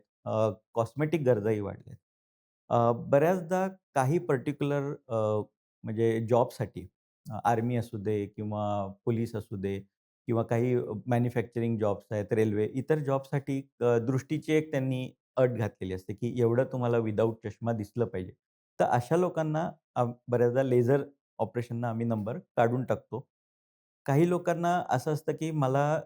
कॉस्मेटिक गरजाही वाढल्या आहेत. बऱ्याचदा काही पर्टिक्युलर म्हणजे जॉबसाठी आर्मी असू दे किंवा पोलीस असू दे किंवा काही मॅन्युफॅक्चरिंग जॉब्स आहेत, रेल्वे इतर जॉबसाठी दृष्टीची एक त्यांनी अट घातलेली असते, की एवढं तुम्हाला विदाऊट चष्मा दिसलं पाहिजे. तर अशा लोकांना बऱ्याचदा लेझर ऑपरेशननं आम्ही नंबर काढून टाकतो. काही लोकांना असं असतं, की मला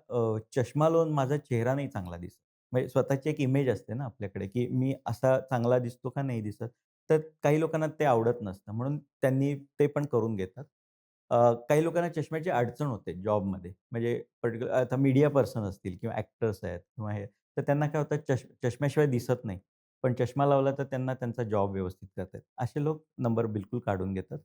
चष्मा लावून माझा चेहरा नाही चांगला दिसत. म्हणजे स्वतःची एक इमेज असते ना आपल्याकडे, की मी असा चांगला दिसतो का नाही दिसत. तर काही लोकांना ते आवडत नसतं. म्हणून त्यांनी ते पण करून घेतात. काही लोकांना चष्म्याची अडचण होते जॉबमध्ये. म्हणजे पर्टिक्युलर आता मीडिया पर्सन असतील किंवा ॲक्टर्स आहेत किंवा हे, तर त्यांना काय होतं चष्म्याशिवाय दिसत नाही. पण चष्मा लावला तर त्यांना त्यांचा जॉब व्यवस्थित करता येतो. असे लोक नंबर बिलकुल काढून घेतात.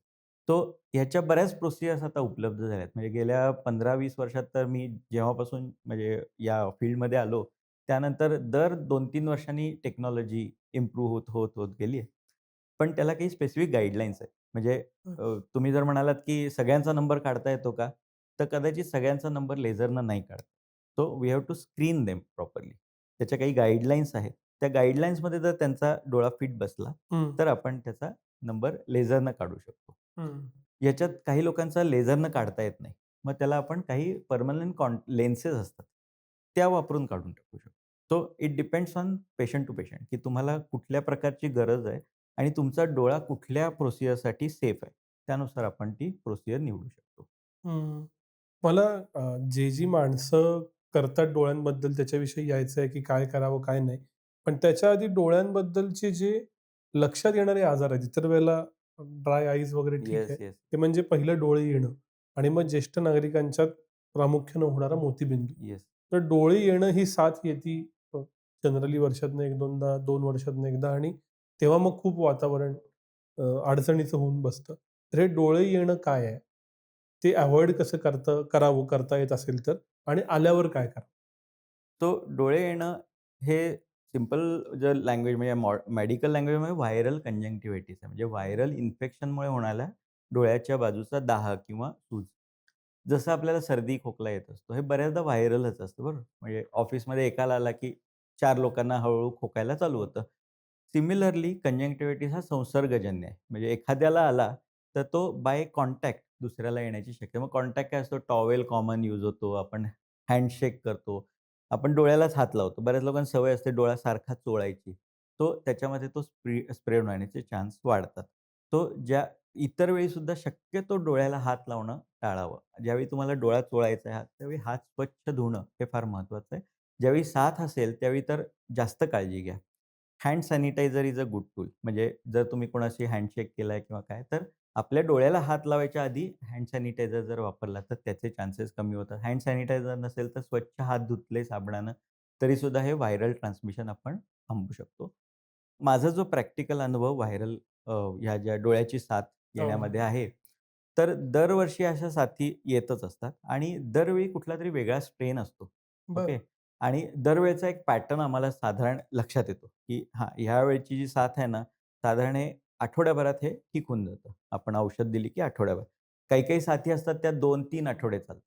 तो ह्याच्या बऱ्याच प्रोसिजर्स आता उपलब्ध झाल्या आहेत. म्हणजे गेल्या 15-20 वर्षात तर मी जेव्हापासून म्हणजे या फील्डमध्ये आलो, त्यानंतर दर 2-3 वर्षांनी टेक्नॉलॉजी इम्प्रूव्ह होत गेली आहे. पण त्याला काही स्पेसिफिक गाईडलाईन्स आहेत. म्हणजे तुम्ही जर म्हणालात, की सगळ्यांचा नंबर काढता येतो का? तर कदाचित सगळ्यांचा नंबर लेझरनं नाही काढता. So we have to screen them properly. त्याच्या काही गाईडलाईन्स आहेत. त्या गाईडलाईन्समध्ये जर त्यांचा डोळा फिट बसला,
हं.
तर आपण त्याचा नंबर लेझरनं काढू शकतो.
हं.
याच्यात काही लोकांचा लेझरनं काढता येत नाही. मग त्याला आपण काही परमनंट लेन्सेस असतात. त्या वापरून काढून टाकू शकतो. So it depends on patient to patient, की तुम्हाला कुठल्या प्रकारची गरज आहे आणि तुमचा डोळा कुठल्या प्रोसिजरसाठी सेफ आहे. त्यानुसार आपण ती प्रोसिजर निवडू शकतो.
हं. मला जी माणसं करतात डोळ्यांबद्दल त्याच्याविषयी यायचं आहे, की काय करावं, काय नाही. पण त्याच्या आधी डोळ्यांबद्दलचे जे लक्षात येणारे आजार आहेत, इतर वेळेला ड्राय आईज वगैरे ठीक आहे.
Yes, yes.
ते म्हणजे पहिलं डोळे येणं आणि मग ज्येष्ठ नागरिकांच्यात प्रामुख्यानं होणारा मोतीबिंदू.
येस.
तर डोळे येणं ही साथ येती जनरली वर्षातनं 1-2दा, 2 वर्षातनं एकदा आणि तेव्हा मग खूप वातावरण अडचणीचं होऊन बसतं. तर हे डोळे येणं काय आहे? ते अव्हॉइड कसं करावं करता येत असेल तर आणि आल्यावर काय करावं?
तो डोळे येणं हे सिंपल जर लँग्वेज म्हणजे मेडिकल लँग्वेजमध्ये व्हायरल कंजंक्टिव्हायटिस आहे. म्हणजे व्हायरल इन्फेक्शनमुळे होणाऱ्या डोळ्याच्या बाजूचा दाह किंवा सूज. जसं आपल्याला सर्दी, खोकला येत असतो. हे बऱ्याचदा व्हायरलच असतं बरं. म्हणजे ऑफिसमध्ये एकाला आला, की 4 लोकांना हळू खोकायला चालू होतं. सिमिलरली कंजंक्टिव्हायटिस हा संसर्गजन्य आहे. म्हणजे एखाद्याला आला, तर तो बाय कॉन्टॅक्ट दुसऱ्याला येण्याची शक्यता. मग कॉन्टॅक्ट काय असतो? टॉवेल कॉमन यूज होतो. आपण हँडशेक करतो. आपण डोळ्यालाच हात लावतो. बऱ्याच लोकांना सवय असते डोळा सारखा चोळायची. त्याच्यामध्ये तो स्प्रेड होण्याचे चान्स वाढतात. ज्या इतर वेळी सुद्धा शक्यतो डोळ्याला हात लावणं टाळावं. ज्यावेळी तुम्हाला डोळा चोळायचा आहे, त्यावेळी हात स्वच्छ धुणं हे फार महत्त्वाचं आहे. ज्यावेळी साथ असेल त्यावेळी तर जास्त काळजी घ्या. Hand sanitizer is a good tool. म्हणजे जर तुम्ही कोणाशी हँडशेक केलाय किंवा काय, तर आपल्या डोळ्याला हात लावायच्या आधी हँड सॅनिटायझर जर वापरला, तर त्याचे चान्सेस कमी होतात. हँड सॅनिटायझर नसेल, तर स्वच्छ हात धुतले साबणानं, तरीसुद्धा हे व्हायरल ट्रान्समिशन आपण थांबवू शकतो. माझा जो प्रॅक्टिकल अनुभव व्हायरल ह्या ज्या डोळ्याची साथ येण्यामध्ये
हो.
आहे. तर दरवर्षी अशा साथी येतच असतात आणि दरवेळी कुठलातरी वेगळा स्ट्रेन असतो.
बरं.
ओके. आणि दरवेळचा एक पॅटर्न आम्हाला साधारण लक्षात येतो, की हां, ह्या वेळची जी साथ आहे ना, साधारण हे आठवड्याभरात हे ठीक होऊन जातं. आपण औषध दिली की आठवड्याभर. काही-काही साथी असतात त्या 2-3 आठवडे चालतात.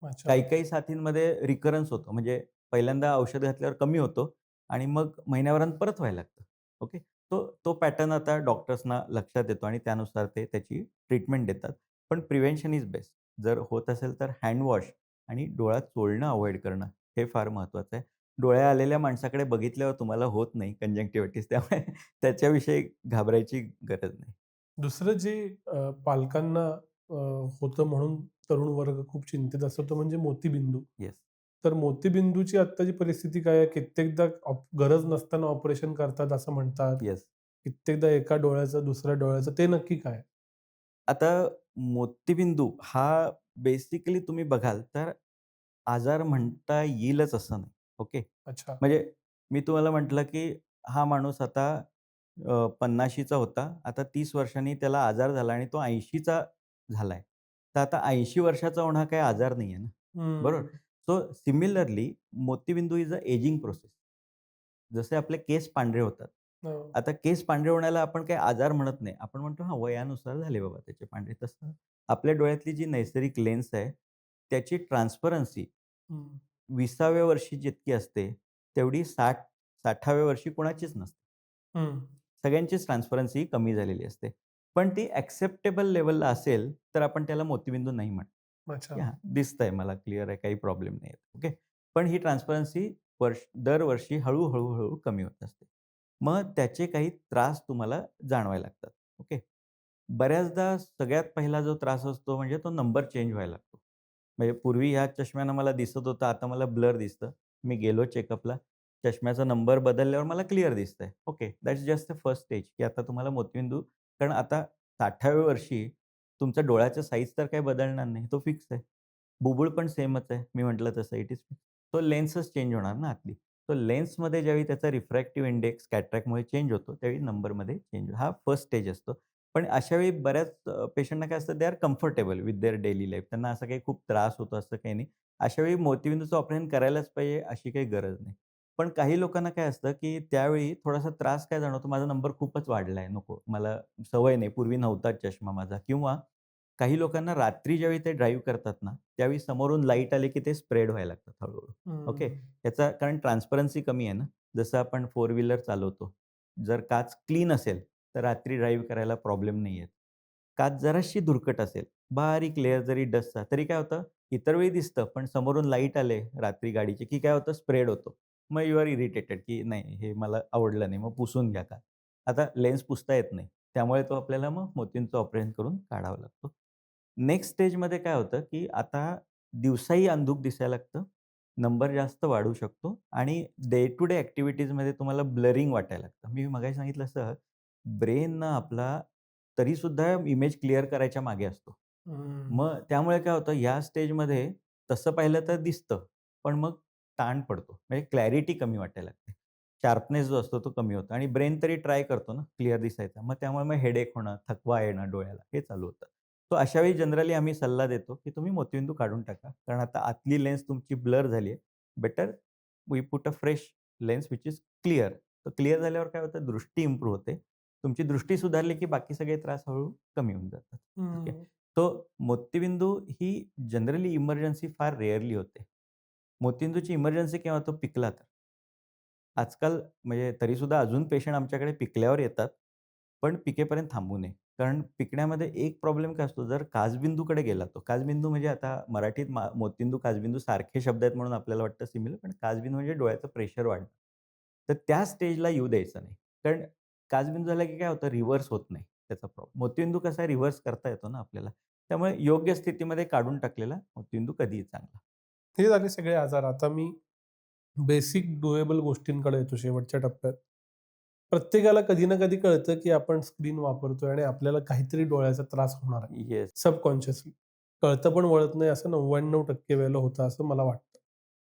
अच्छा.
काही-काही साथींमध्ये रिकरन्स होतो. म्हणजे पहिल्यांदा औषध घातल्यावर कमी होतो आणि मग महिन्याभरानं परत व्हायला लागतं. ओके. तो तो पॅटर्न आता डॉक्टर्सना लक्षात येतो आणि त्यानुसार ते त्याची ट्रीटमेंट देतात. पण प्रिव्हेन्शन इज बेस्ट. जर होत असेल तर हँड वॉश आणि डोळा चोळणं अव्हॉइड करणं हे फार महत्त्वाचं आहे. डोळ्या आलेल्या माणसाकडे बघितल्यावर तुम्हाला होत नाही कंजंक्टिव्हिटीस त्यामुळे त्याच्याविषयी घाबरायची गरज नाही.
दुसरं जे पालकांना अ, होतं म्हणून तरुण वर्ग खूप चिंतित असतो तो म्हणजे मोतीबिंदू.
येस.
तर मोतीबिंदूची आत्ताची परिस्थिती काय आहे? कित्येकदा गरज नसताना ऑपरेशन करतात असं म्हणतात.
येस.
कित्येकदा एका डोळ्याचं, दुसऱ्या डोळ्याचं ते नक्की काय?
आता मोतीबिंदू हा बेसिकली तुम्ही बघाल तर आजार म्हणता येईलच असं नाही. ओके.
अच्छा.
म्हणजे मी तुम्हाला म्हटलं, की हा माणूस आता 50शीचा होता. आता 30 वर्षांनी त्याला आजार झाला आणि तो 80चा झालाय. तर आता 80 वर्षाचा होणं हा काही आजार नाहीये ना. बरोबर?
हं.
So similarly motibindu is a ageing process. जसे आपले केस पांढरे होतात.
हो.
आता केस पांढरे होण्याला आपण काही आजार म्हणत नाही. आपण म्हणतो हां, वयानुसार झाले बाबा त्याचे पांढरे. तसं आपल्या डोळ्यातली जी नैसर्गिक लेन्स आहे, त्याची ट्रान्सपरन्सी
हं.
20व्या वर्षी जितकी असते, तेवढी 60व्या वर्षी कोणाचीच नसते.
हं.
सगळ्यांचीच ट्रान्सपरन्सी कमी झालेली असते. पण ती एक्सेप्टेबल लेव्हलला असेल, तर आपण त्याला मोतीबिंदू नाही म्हणत. की
अच्छा.
हां, दिसतंय मला क्लिअर आहे, काही प्रॉब्लेम नाहीये. ओके. पण ही ट्रान्सपरन्सी दरवर्षी हळू कमी होत असते. मग त्याचे काही त्रास तुम्हाला जाणवायला लागतात. ओके. बऱ्याचदा सगळ्यात पहिला जो त्रास असतो म्हणजे तो नंबर चेंज व्हायला लागतो. म्हणजे पूर्वी ह्या चष्म्यानं मला दिसत होतं, आता मला ब्लर दिसतं. मी गेलो चेकअपला, चष्म्याचा नंबर बदलल्यावर मला क्लिअर दिसतंय. Okay, that's just the first stage, की आता तुम्हाला मोतीबिंदू कारण आता 60व्या वर्षी तुमचा डोळ्याचा साइझ तर काही बदलणार नाही, तो फिक्स आहे. बुबुळ पण सेमच आहे. मी म्हटलं तसं इट इज फिक्स. तो लेन्सच चेंज होणार ना आतली. तो लेन्समध्ये ज्यावेळी त्याचा रिफ्रॅक्टिव्ह इंडेक्स कॅटरॅक्टमुळे चेंज होतो, त्यावेळी नंबरमध्ये चेंज हा फर्स्ट स्टेज असतो. पण अशा वेळी बऱ्याच पेशंटना काय असतं, they are comfortable with their daily life. त्यांना असा काही खूप त्रास होतो असं काही नाही. अशा वेळी मोतीबिंदूचं ऑपरेशन करायलाच पाहिजे अशी काही गरज नाही. पण काही लोकांना काय असतं, की त्यावेळी थोडासा त्रास काय जाणवतो, माझा नंबर खूपच वाढलाय, नको. मला सवय नाही, पूर्वी नव्हताच चष्मा माझा किंवा काही लोकांना रात्री ज्यावेळी ते ड्राईव्ह करतात ना, त्यावेळी समोरून लाईट आले, की ते स्प्रेड व्हायला लागतात हळू-हळू. ओके.
हं.
याचा कारण ट्रान्सपरन्सी कमी आहे ना. जसं आपण फोर व्हीलर चालवतो. जर काच क्लीन असेल, तर रात्री ड्राईव्ह करायला प्रॉब्लेम नाही येत. काच जराशी धुरकट असेल, बारीक लेयर जरी डस्टचा, तरी काय होतं, इतर वेळी दिसतं, पण समोरून लाईट आले रात्री गाडीचे, की काय होतं स्प्रेड होतो. मग यू आर इरिटेटेड, की नाही हे मला आवडलं नाही, मग पुसून घ्या का. आता लेन्स पुसता येत नाही. त्यामुळे तो आपल्याला मग मोतींचं ऑपरेशन करून काढावा लागतो. नेक्स्ट स्टेजमध्ये काय होतं, की आता दिवसाही अंधुक दिसायला लागतं. नंबर जास्त वाढू शकतो आणि डे टू डे ॲक्टिव्हिटीजमध्ये तुम्हाला ब्लरिंग वाटायला लागतं. मी मगाशी सांगितलं असं ब्रेन ना आपला तरीसुद्धा इमेज क्लिअर करायच्या मागे असतो.
हं.
मग त्यामुळे काय होतं ह्या स्टेजमध्ये तसं पाहिलं तर दिसतं, पण मग ताण पडतो. म्हणजे क्लॅरिटी कमी वाटायला लागते. शार्पनेस जो असतो तो कमी होतो आणि ब्रेन तरी ट्राय करतो ना क्लिअर दिसायचा. मग त्यामुळे मग हेडेक होणं, थकवा येणं डोळ्याला हे चालू होतं. सो अशा वेळी जनरली आम्ही सल्ला देतो, की तुम्ही मोतीबिंदू काढून टाका. कारण आता आतली लेन्स तुमची ब्लर झाली आहे. Better we put a fresh lens which is clear. तर क्लिअर झाल्यावर काय होतं दृष्टी इम्प्रूव्ह होते. तुमची दृष्टी सुधारली, की बाकी सगळे त्रास हळू कमी होऊन जातात. ओके.
हं.
सो मोतीबिंदू ही जनरली इमर्जन्सी फार रेअरली होते. मोतीबिंदूची इमर्जन्सी केव्हा होतो पिकला तर. आजकाल म्हणजे तरीसुद्धा अजून पेशंट आमच्याकडे पिकल्यावर येतात, पण पिकेपर्यंत थांबू नये. कारण पिकण्यामध्ये एक प्रॉब्लेम काय असतो, जर काचबिंदूकडे गेला तो काचबिंदू म्हणजे आता मराठीत मोतीबिंदू, काचबिंदू सारखे शब्द आहेत म्हणून आपल्याला वाटतं सिमिलर, पण काचबिंदू म्हणजे डोळ्याचं प्रेशर वाढणं. तर त्या स्टेजला येऊ द्यायचं नाही. कारण काचबिंदू झाला की काय होतं, रिव्हर्स होत नाही त्याचा प्रॉब्लेम. मोतीबिंदू कसा आहे रिव्हर्स करता येतो ना आपल्याला. त्यामुळे योग्य स्थितीमध्ये काढून टाकलेला मोतीबिंदू कधीही चांगला.
हे झाले सगळे आजार. आता मी बेसिक डुएबल गोष्टींकडे येतो शेवटच्या टप्प्यात. प्रत्येकाला कधी ना कधी कळतं, की आपण स्क्रीन वापरतोय आणि आपल्याला काहीतरी डोळ्याचा त्रास होणार आहे.
येस.
सबकॉन्शियसली. कळतं पण वळत नाही असं 99% वेळेला होतं असं मला वाटतं.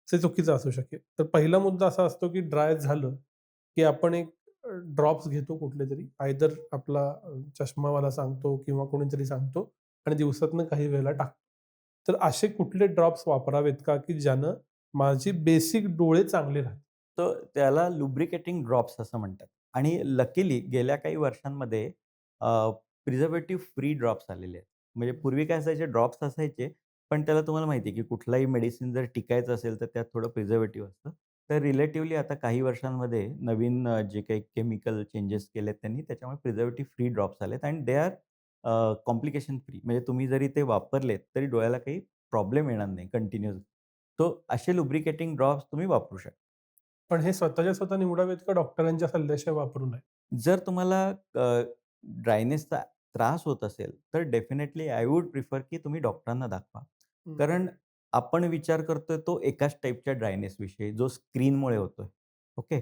ते चुकीचं असू शकेल. तर पहिला मुद्दा असा असतो, की ड्राय झालं, की आपण एक ड्रॉप्स घेतो कुठलेतरी. आयदर आपला चष्मावाला सांगतो किंवा कोणीतरी सांगतो आणि दिवसातनं काही वेळेला टाकतो. तर असे कुठले ड्रॉप्स वापरावेत का, की ज्यानं माझे बेसिक डोळे चांगले राहतील?
तर त्याला लुब्रिकेटिंग ड्रॉप्स असं म्हणतात आणि लकीली गेल्या काही वर्षांमध्ये प्रिझर्व्हेटिव्ह फ्री ड्रॉप्स आलेले आहेत. म्हणजे पूर्वी काय असायचे ड्रॉप्स असायचे, पण त्याला तुम्हाला माहिती आहे, की कुठलाही मेडिसिन जर टिकायचं असेल, तर त्यात थोडं प्रिझर्व्हेटिव्ह असतं. तर रिलेटिव्हली आता काही वर्षांमध्ये नवीन जे काही केमिकल चेंजेस केलेत त्यांनी, त्याच्यामुळे प्रिझर्व्हेटिव्ह फ्री ड्रॉप्स आलेत आणि दे आर कॉम्प्लिकेशन फ्री. म्हणजे तुम्ही जरी ते वापरलेत, तरी डोळ्याला काही प्रॉब्लेम येणार नाही कंटिन्यूअस. सो असे लुब्रिकेटिंग ड्रॉप्स तुम्ही वापरू शकता.
पण हे स्वतःच्या स्वतः निवडावेत का डॉक्टरांच्या सल्ल्याशिवाय वापरू नये?
जर तुम्हाला ड्रायनेसचा त्रास होत असेल, तर डेफिनेटली आय वुड प्रिफर की तुम्ही डॉक्टरांना दाखवा.
हं.
कारण आपण विचार करतोय तो एकाच टाइपच्या ड्रायनेसविषयी, जो स्क्रीनमुळे होतोय. ओके.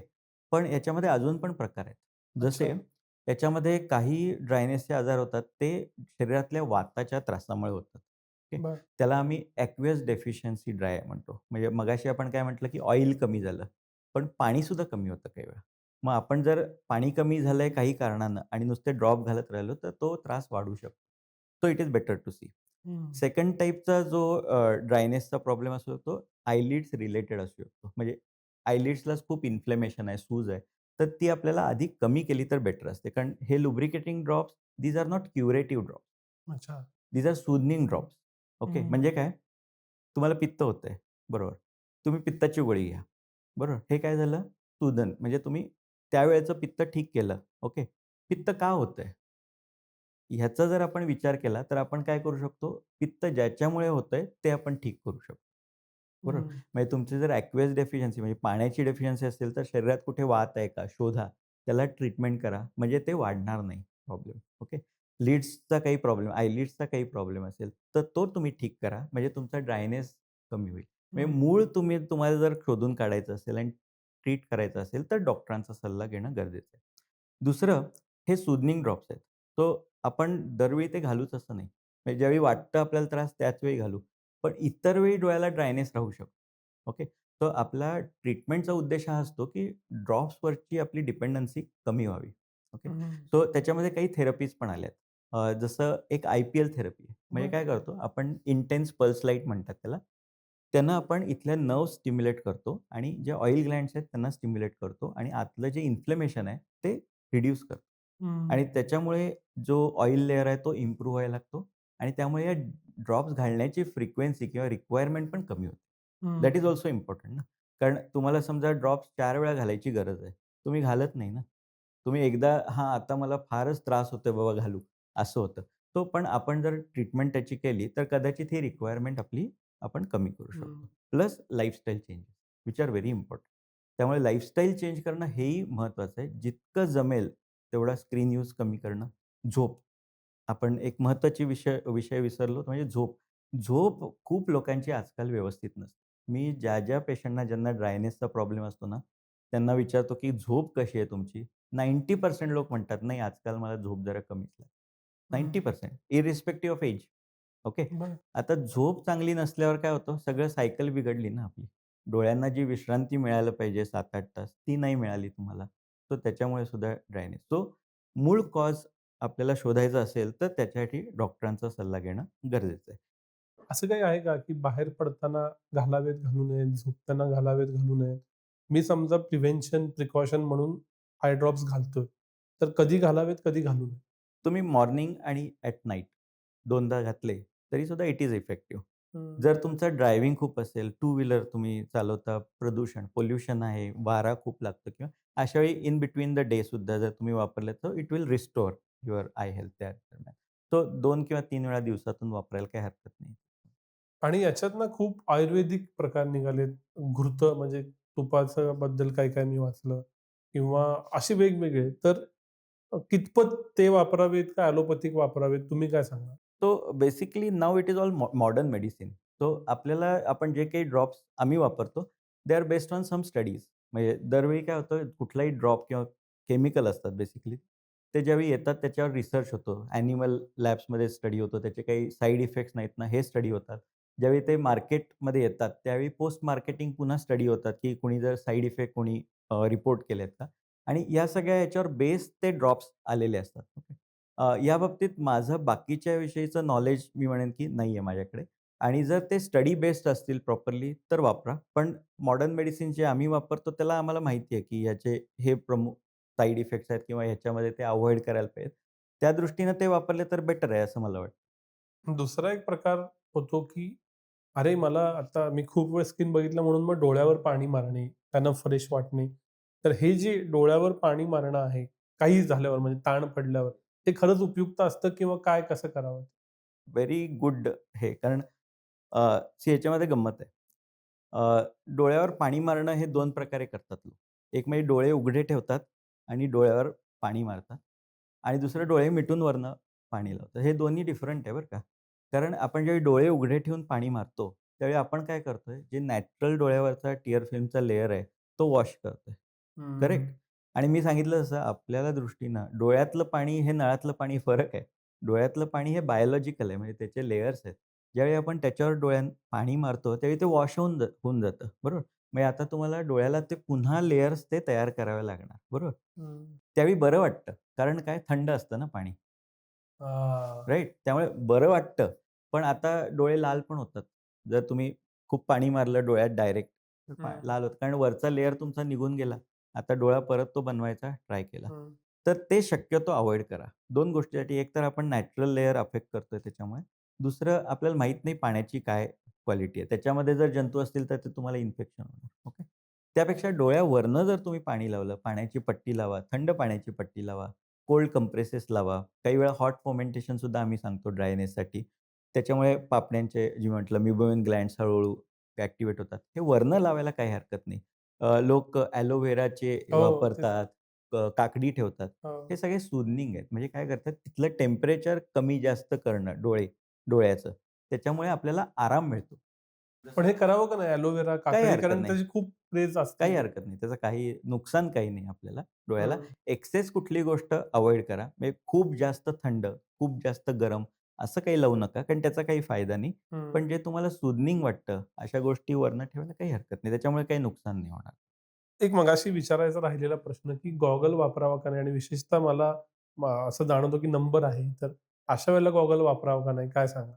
पण याच्यामध्ये अजून पण प्रकार आहेत. जसे
अच्छा.
याच्यामध्ये काही ड्रायनेसचे आजार होतात, ते शरीरातल्या वाताच्या त्रासामुळे होतात. ओके.
बरं.
त्याला आम्ही ॲक्वियस डेफिशियन्सी ड्राय म्हणतो. म्हणजे मगाशी आपण काय म्हटलं, की ऑइल कमी झालं, पण पाणीसुद्धा कमी होतं काही वेळा. मग आपण जर पाणी कमी झालंय काही कारणानं आणि नुसते ड्रॉप घालत राहिलो, तर तो त्रास वाढू शकतो. So it is better to see.
Hmm.
Second टाइपचा जो ड्रायनेसचा प्रॉब्लेम असतो, तो आयलिड्स रिलेटेड असू शकतो. म्हणजे आयलिड्सलाच खूप इन्फ्लेमेशन आहे, सूज आहे. तर ती आपल्याला आधी कमी केली तर बेटर असते. कारण हे lubricating drops, these are not curative drops.
अच्छा.
These are soothing drops. Okay.
Hmm.
म्हणजे काय? तुम्हाला पित्त होतंय, बरोबर. तुम्ही पित्ताची गोळी घ्या, बरोबर. हे काय झालं? सूदन म्हणजे तुम्ही त्यावेळेचं पित्त ठीक केलं. ओके. पित्त का होतंय? ह्याचा जर आपण विचार केला, तर आपण काय करू शकतो? पित्त ज्याच्यामुळे होतंय, ते आपण ठीक करू शकतो. बरोबर.
हं.
म्हणजे तुमची जर ॲक्वेस डेफिशियन्सी म्हणजे पाण्याची डेफिशियन्सी असेल, तर शरीरात कुठे वात आहे का? शोधा. त्याला ट्रीटमेंट करा. म्हणजे ते वाढणार नाही प्रॉब्लेम. ओके. लिड्सचा काही प्रॉब्लेम, आयलिड्सचा काही प्रॉब्लेम असेल, तर तो तुम्ही ठीक करा. म्हणजे तुमचा ड्रायनेस कमी होईल. म्हणजे
हं.
मूळ तुम्हाला जर शोधून काढायचं असेल आणि ट्रीट करायचं असेल, तर डॉक्टरांचा सल्ला घेणं गरजेचं आहे. दुसरं हे सूदनिंग ड्रॉप्स आहेत. सो आपण दरवेळी ते घालूच असं नाही. म्हणजे ज्यावेळी वाटतं आपल्याला त्रास त्याच वेळी घालू. पण इतर वेळी डोळ्याला ड्रायनेस राहू शकतो. ओके. तर आपला ट्रीटमेंटचा उद्देश हा असतो, की ड्रॉप्सवरची आपली डिपेंडन्सी कमी व्हावी. ओके.
हं.
सो त्याच्यामध्ये काही थेरपीज पण आल्यात. जसं एक आय-पी-एल थेरपी आहे. म्हणजे
बरं.
काय करतो आपण इंटेन्स पल्स लाईट म्हणतात त्याला. त्यांना आपण इथल्या नर्व्हज स्टिम्युलेट करतो आणि जे ऑइल ग्लँड्स आहेत त्यांना स्टिम्युलेट करतो आणि आतलं जे इन्फ्लेमेशन आहे ते रिड्यूस करतो.
हं.
आणि त्याच्यामुळे जो ऑइल लेयर आहे तो इम्प्रूव्ह व्हायला लागतो आणि त्यामुळे या ड्रॉप्स घालण्याची फ्रिक्वेन्सी किंवा रिक्वायरमेंट पण कमी होते. दॅट इज
हं.
अल्सो इम्पोर्टंट ना. कारण तुम्हाला समजा ड्रॉप्स 4 वेळा घालायची गरज आहे. तुम्ही घालत नाही ना. तुम्ही एकदा हां, आता मला फारच त्रास होतोय बाबा घालू, असं होतं. तो पण आपण जर ट्रीटमेंट त्याची केली, तर कदाचित ही रिक्वायरमेंट आपली आपण कमी करू
हं.
शकतो. Plus lifestyle changes which are very important. त्यामुळे लाईफस्टाईल चेंज करणं हेही महत्त्वाचं आहे. जितकं जमेल तेवढा स्क्रीन यूज कमी करणं. झोप. आपण एक महत्त्वाची विषय विषय विसरलो तो म्हणजे झोप. झोप खूप लोकांची आजकाल व्यवस्थित नसते. मी ज्या पेशंटना ज्यांना ड्रायनेसचा प्रॉब्लेम असतो ना, त्यांना विचारतो, की "झोप कशी आहे तुमची?" 90% लोक म्हणतात, "नाही, आजकाल मला झोप जरा कमीच लागते."
हं.
90% इर्रिस्पेक्टिव्ह ऑफ एज. ओके.
बरं.
आता झोप चांगली नसल्यावर काय होतं, सगळं सायकल बिघडली ना आपली. डोळ्यांना जी विश्रांती मिळायला पाहिजे 7-8 तास, ती नाही मिळाली तुम्हाला. तर त्याच्यामुळे सुद्धा ड्रायनेस. सो मूळ कॉज आपल्याला शोधायचं असेल, तर त्याच्यासाठी डॉक्टरांचा सल्ला घेणं गरजेचं आहे.
असं काही आहे का, की बाहेर पडताना घालावेत, घालू नयेत, झोपताना घालावेत, घालू नयेत? मी समजा प्रिकॉशन म्हणून आय ड्रॉप्स घालतोय. तर कधी घालावेत, कधी घालू नयेत?
तुम्ही मॉर्निंग आणि ॲट नाईट दोनदा घातले, तरीसुद्धा इट इज इफेक्टिव्ह.
हं.
जर तुमचं ड्रायव्हिंग खूप असेल, टू व्हीलर तुम्ही चालवता, प्रदूषण, पोल्युशन आहे, वारा खूप लागतो किंवा अशा वेळी इन बिटवीन द डे सुद्धा जर तुम्ही वापरले, तर it will restore your I health त्या दरम्यान. तो 2 किंवा 3 वेळा दिवसातून वापरायला काही हरकत नाही.
आणि याच्यात ना खूप आयुर्वेदिक प्रकार निघालेत. घृतं म्हणजे तुपाचं बद्दल काय-काय मी वाचलं किंवा असे वेगवेगळे. तर कितपत ते वापरावेत का ॲलोपॅथिक वापरावेत? तुम्ही काय सांगाल?
तो basically now it is all modern medicine. So आपल्याला आपण जे काही ड्रॉप्स आम्ही वापरतो, they are based on some studies. म्हणजे दरवेळी काय होतं, कुठलाही ड्रॉप किंवा केमिकल असतात बेसिकली. ते ज्यावेळी येतात त्याच्यावर रिसर्च होतो. ॲनिमल लॅब्समध्ये स्टडी होतो. त्याचे काही साइड इफेक्ट्स नाहीत ना, हे स्टडी होतात. ज्यावेळी ते मार्केटमध्ये येतात, त्यावेळी पोस्ट मार्केटिंग पुन्हा स्टडी होतात, की कुणी जर साइड इफेक्ट रिपोर्ट केलेत का? आणि या सगळ्या याच्यावर बेस ते ड्रॉप्स आलेले असतात. ओके. या बाबतीत माझं बाकीच्या विषयीचं नॉलेज मी म्हणेन की नाही आहे माझ्याकडे आणि जर ते स्टडी बेस्ड असतील प्रॉपरली तर वापरा. पण मॉडर्न मेडिसिन जे आम्ही वापरतो त्याला आम्हाला माहिती आहे की ह्याचे हे प्रमुख साइड इफेक्ट्स आहेत किंवा ह्याच्यामध्ये ते अव्हॉइड करायला पाहिजेत. त्या दृष्टीनं ते वापरले तर बेटर आहे असं मला वाटतं.
दुसरा एक प्रकार होतो, की अरे, मला आता मी खूप वेळ स्क्रीन बघितलं म्हणून मग डोळ्यावर पाणी मारणे, त्यांना फ्रेश वाटणे. तर हे जे डोळ्यावर पाणी मारणं आहे, काही झाल्यावर म्हणजे ताण पडल्यावर, ते खरंच उपयुक्त असतं किंवा काय कसं करावं?
व्हेरी गुड हे कारण ह्याच्यामध्ये गंमत आहे. डोळ्यावर पाणी मारणं हे 2 प्रकारे करतात लोक. एक म्हणजे डोळे उघडे ठेवतात आणि डोळ्यावर पाणी मारतात आणि दुसरं डोळे मिटून वरनं पाणी लावतात. हे दोन्ही डिफरंट आहे बरं का. कारण आपण ज्यावेळी डोळे उघडे ठेवून पाणी मारतो, त्यावेळी आपण काय करतोय, जे नॅचरल डोळ्यावरचा टिअर फिल्मचा लेयर आहे, तो वॉश करतोय.
हं.
करेक्ट? आणि मी सांगितलं तसं आपल्याला दृष्टीनं डोळ्यातलं पाणी हे नळातलं पाणी फरक आहे. डोळ्यातलं पाणी हे बायोलॉजिकल आहे म्हणजे त्याचे लेयर्स आहेत. ज्यावेळी आपण त्याच्यावर डोळ्यात पाणी मारतो, त्यावेळी ते वॉश होऊन जातं, बरोबर? म्हणजे आता तुम्हाला डोळ्याला ते पुन्हा लेयर्स ते तयार करावे लागणार, बरोबर?
हं.
त्यावेळी बरं वाटतं. कारण काय थंड असतं ना पाणी,
हां.
राइट? त्यामुळे बरं वाटतं. पण आता डोळे लाल पण होतात. जर तुम्ही खूप पाणी मारलं डोळ्यात डायरेक्ट, तर
हं,
लाल होतं. कारण वरचा लेयर तुमचा निघून गेला. आता डोळा परत तो बनवायचा ट्राय केला.
हं.
तर ते शक्यतो अव्हॉइड करा. 2 गोष्टीसाठी. एक तर आपण नॅचरल लेयर अफेक्ट करतोय त्याच्यामुळे. दुसरं आपल्याला माहीत नाही पाण्याची काय क्वालिटी आहे. त्याच्यामध्ये जर जंतू असतील तर ते तुम्हाला इन्फेक्शन होणार. ओके. त्यापेक्षा डोळ्यावरनं जर तुम्ही पाणी लावलं, पाण्याची पट्टी लावा, थंड पाण्याची पट्टी लावा, कोल्ड कंप्रेसेस लावा. काही वेळा हॉट फॉर्मेंटेशन सुद्धा आम्ही सांगतो ड्रायनेससाठी. त्याच्यामुळे पापण्यांचे जे म्हटलं म्युबोइन ग्लँड्स हळू-हळू ॲक्टिव्हेट होतात. हे वरनं लावायला काही हरकत नाही. लोक एलोव्हेराचे
हो, तेच.
वापरतात, काकडी ठेवतात. हे
हो.
सगळे सूदनिंग आहेत. म्हणजे काय करतात तिथलं टेम्परेचर कमी जास्त करणं डोळ्याचं. त्याच्यामुळे आपल्याला आराम मिळतो.
पण हे करावं का नाही एलोवेरा,
काही
काकडी
हरकत
कारण
नाही.
त्याची खूप क्रेज
काही
असते.
हरकत नाही. त्याचं काही नुकसान काही नाही आपल्याला डोळ्याला.
हं,
एक्सेस कुठली गोष्ट अव्हॉइड करा. म्हणजे खूप जास्त थंड, खूप जास्त गरम असं काही लावू नका, कारण त्याचा काही फायदा नाही.
हं.
पण जे तुम्हाला सूदनिंग वाटतं, अशा गोष्टी वरनं ठेवायला काही हरकत नाही. त्याच्यामुळे काही नुकसान नाही होणार.
एक मगाशी विचारायचा राहिलेला प्रश्न, की गॉगल वापरावा का नाही? आणि विशेषतः मला असं जाणवतं, की नंबर आहे. तर अशा वेळेला गॉगल वापरावा का नाही? काय सांगाल?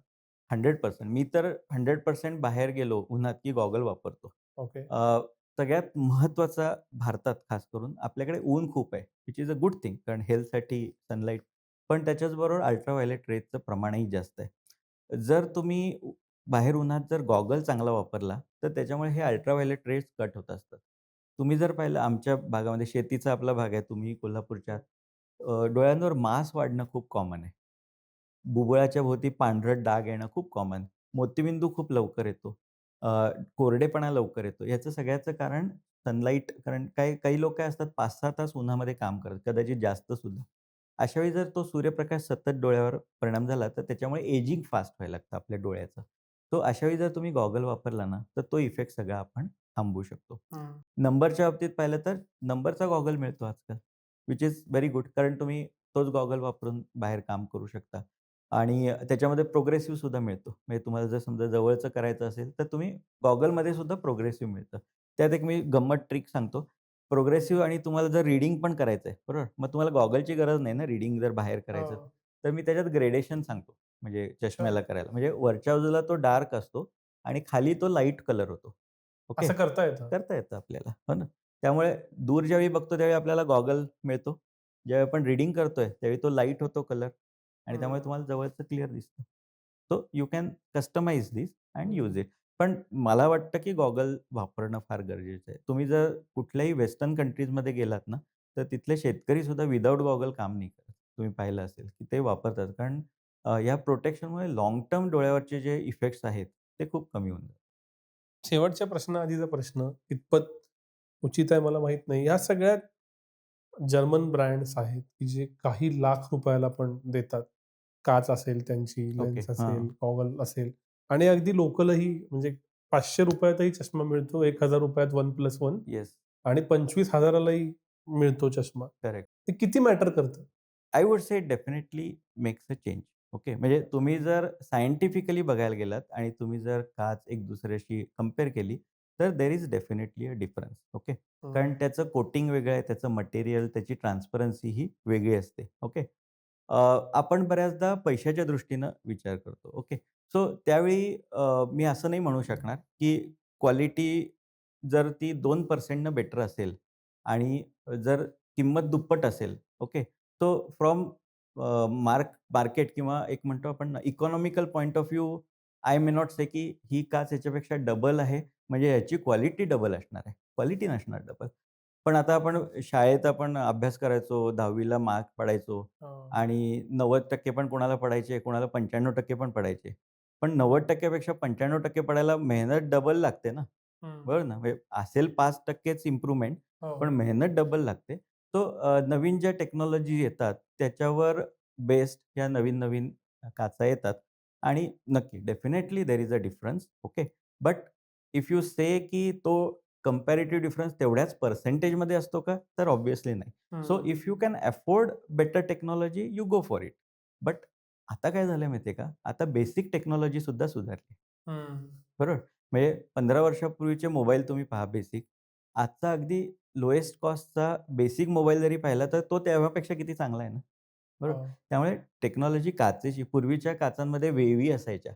100% मी तर 100% बाहेर गेलो उन्हात, की गॉगल वापरतो.
ओके.
अ, सगळ्यात महत्त्वाचा भारतात खास करून आपल्याकडे ऊन खूप आहे, which is a good thing कारण हेल्थसाठी सनलाईट. पण त्याच्याचबरोबर अल्ट्राव्हायोलेट रेजचं प्रमाणही जास्त आहे. जर तुम्ही बाहेर उन्हात जर गॉगल चांगला वापरला, तर त्याच्यामुळे हे अल्ट्राव्हायोलेट रेज कट होत असतात. तुम्ही जर पाहिलं आमच्या भागामध्ये शेतीचा आपला भाग आहे, तुम्ही कोल्हापूरच्या डोळ्यांवर मास वाढणं खूप कॉमन आहे. बुबुळाच्या भोवती पांढरट डाग येणं खूप कॉमन. मोतीबिंदू खूप लवकर येतो. अ, कोरडेपणा लवकर येतो. याचं सगळ्याचं कारण सनलाईट कारण काही काही लोक काय असतात 5-6 तास उन्हामध्ये काम करतात, कदाचित जास्त सुद्धा. अशा वेळी जर तो सूर्यप्रकाश सतत डोळ्यावर परिणाम झाला, तर त्याच्यामुळे एजिंग फास्ट व्हायला लागतं आपल्या डोळ्याचं. तो अशा वेळी जर तुम्ही गॉगल वापरला ना, तर तो इफेक्ट सगळा आपण थांबवू शकतो.
हं.
नंबरच्या बाबतीत पाहिलं तर नंबरचा गॉगल मिळतो आजकाल, व्हिच इज व्हेरी गुड कारण तुम्ही तोच गॉगल वापरून बाहेर काम करू शकता. आणि त्याच्यामध्ये प्रोग्रेसिव्ह सुद्धा मिळतो. म्हणजे तुम्हाला जर समजा जवळचं करायचं असेल, तर तुम्ही गॉगलमध्ये सुद्धा प्रोग्रेसिव्ह मिळतं. त्यात एक मी गंमत ट्रिक सांगतो. प्रोग्रेसिव्ह आणि तुम्हाला जर रीडिंग पण करायचं आहे, बरोबर? मग तुम्हाला गॉगलची गरज नाही ना रीडिंग जर बाहेर करायचं.
हो.
तर मी त्याच्यात ग्रेडेशन सांगतो, म्हणजे
अच्छा.
चष्म्याला करायला. म्हणजे वरच्या बाजूला तो डार्क असतो आणि खाली तो लाईट कलर होतो. ओके?
असं करता येतं.
करता येतं आपल्याला. हो ना? त्यामुळे दूर ज्यावेळी बघतो त्यावेळी आपल्याला गॉगल मिळतो. ज्यावेळी आपण रीडिंग करतोय, त्यावेळी तो लाईट होतो कलर आणि त्यामुळे
हं.
तुम्हाला जवळचं क्लिअर दिसतं. So you can customize this and use
hmm.
It. पण मला वाटतं, की गॉगल वापरणं फार गरजेचं आहे. तुम्ही जर कुठल्याही वेस्टर्न कंट्रीजमध्ये गेलात ना, तर तिथले शेतकरी सुद्धा विदाऊट गॉगल काम नाही करत. तुम्ही पाहिलं असेल, की ते वापरतात. कारण या प्रोटेक्शनमुळे लाँग टर्म डोळ्यावरचे जे इफेक्ट्स आहेत, ते खूप कमी होऊन जातात.
शेवटच्या प्रश्नाआधीचा प्रश्न कितपत उचित आहे मला माहीत नाही. ह्या सगळ्यात जर्मन ब्रँड्स आहेत, की जे काही लाख रुपयाला पण देतात. काच असेल त्यांची,
ओके.
लेन्स असेल,
हां.
गॉगल असेल आणि अगदी लोकलही म्हणजे ₹500 चष्मा मिळतो, ₹1000 1+1
येस.
आणि 25,000 लाही मिळतो चष्मा.
करेक्ट.
ते किती मॅटर करतं?
I would say definitely makes a change. Okay. म्हणजे तुम्ही जर सायंटिफिकली बघायला गेलात आणि तुम्ही जर काच एक दुसऱ्याशी कंपेअर केली, तर there is definitely a difference. Okay.
हं.
कारण त्याचं कोटिंग वेगळं आहे, त्याचं मटेरियल, त्याची ट्रान्सपरन्सी ही वेगळी असते. ओके. आपण बऱ्याचदा पैशाच्या दृष्टीनं विचार करतो. ओके. सो त्यावेळी मी असं नाही म्हणू शकणार, की क्वालिटी जर ती 2% न बेटर असेल आणि जर किंमत दुप्पट असेल, ओके. सो फ्रॉम मार्केट किंवा एक म्हणतो आपण economical point of view I may not say की ही काच याच्यापेक्षा डबल आहे, म्हणजे याची क्वालिटी डबल असणार आहे. क्वालिटी नसणार डबल. पण आता आपण शाळेत आपण अभ्यास करायचो, 10वी ला मार्क पडायचो
हां.
आणि 90% पण कोणाला पडायचे, कोणाला 95% पण पडायचे. पण 90% पेक्षा 95% पडायला मेहनत डबल लागते ना.
हं.
बरोबर ना? म्हणजे असेल 5%च इम्प्रूव्हमेंट, पण
हो.
मेहनत डबल लागते. सो नवीन ज्या टेक्नॉलॉजी येतात त्याच्यावर बेस्ड ह्या नवीन-नवीन काचा येतात आणि नक्की definitely there is a difference. Okay. But if you say की तो कंपॅरेटिव्ह डिफरन्स तेवढ्याच पर्सेंटेजमध्ये असतो का? तर ऑब्व्हियसली नाही. सो
हं.
If you can afford better technology, you go for it. But आता काय झालंय माहिती आहे का? आता बेसिक टेक्नॉलॉजी सुद्धा सुधारली.
हं.
बरोबर? म्हणजे 15 वर्षापूर्वीचे मोबाईल तुम्ही पहा बेसिक. आजचा अगदी लोएस्ट कॉस्टचा बेसिक मोबाईल जरी पाहिला, तर तो तेव्हापेक्षा किती चांगला आहे ना. बरोबर?
हो.
त्यामुळे टेक्नॉलॉजी काचेची पूर्वीच्या काचांमध्ये वेव्ही असायच्या.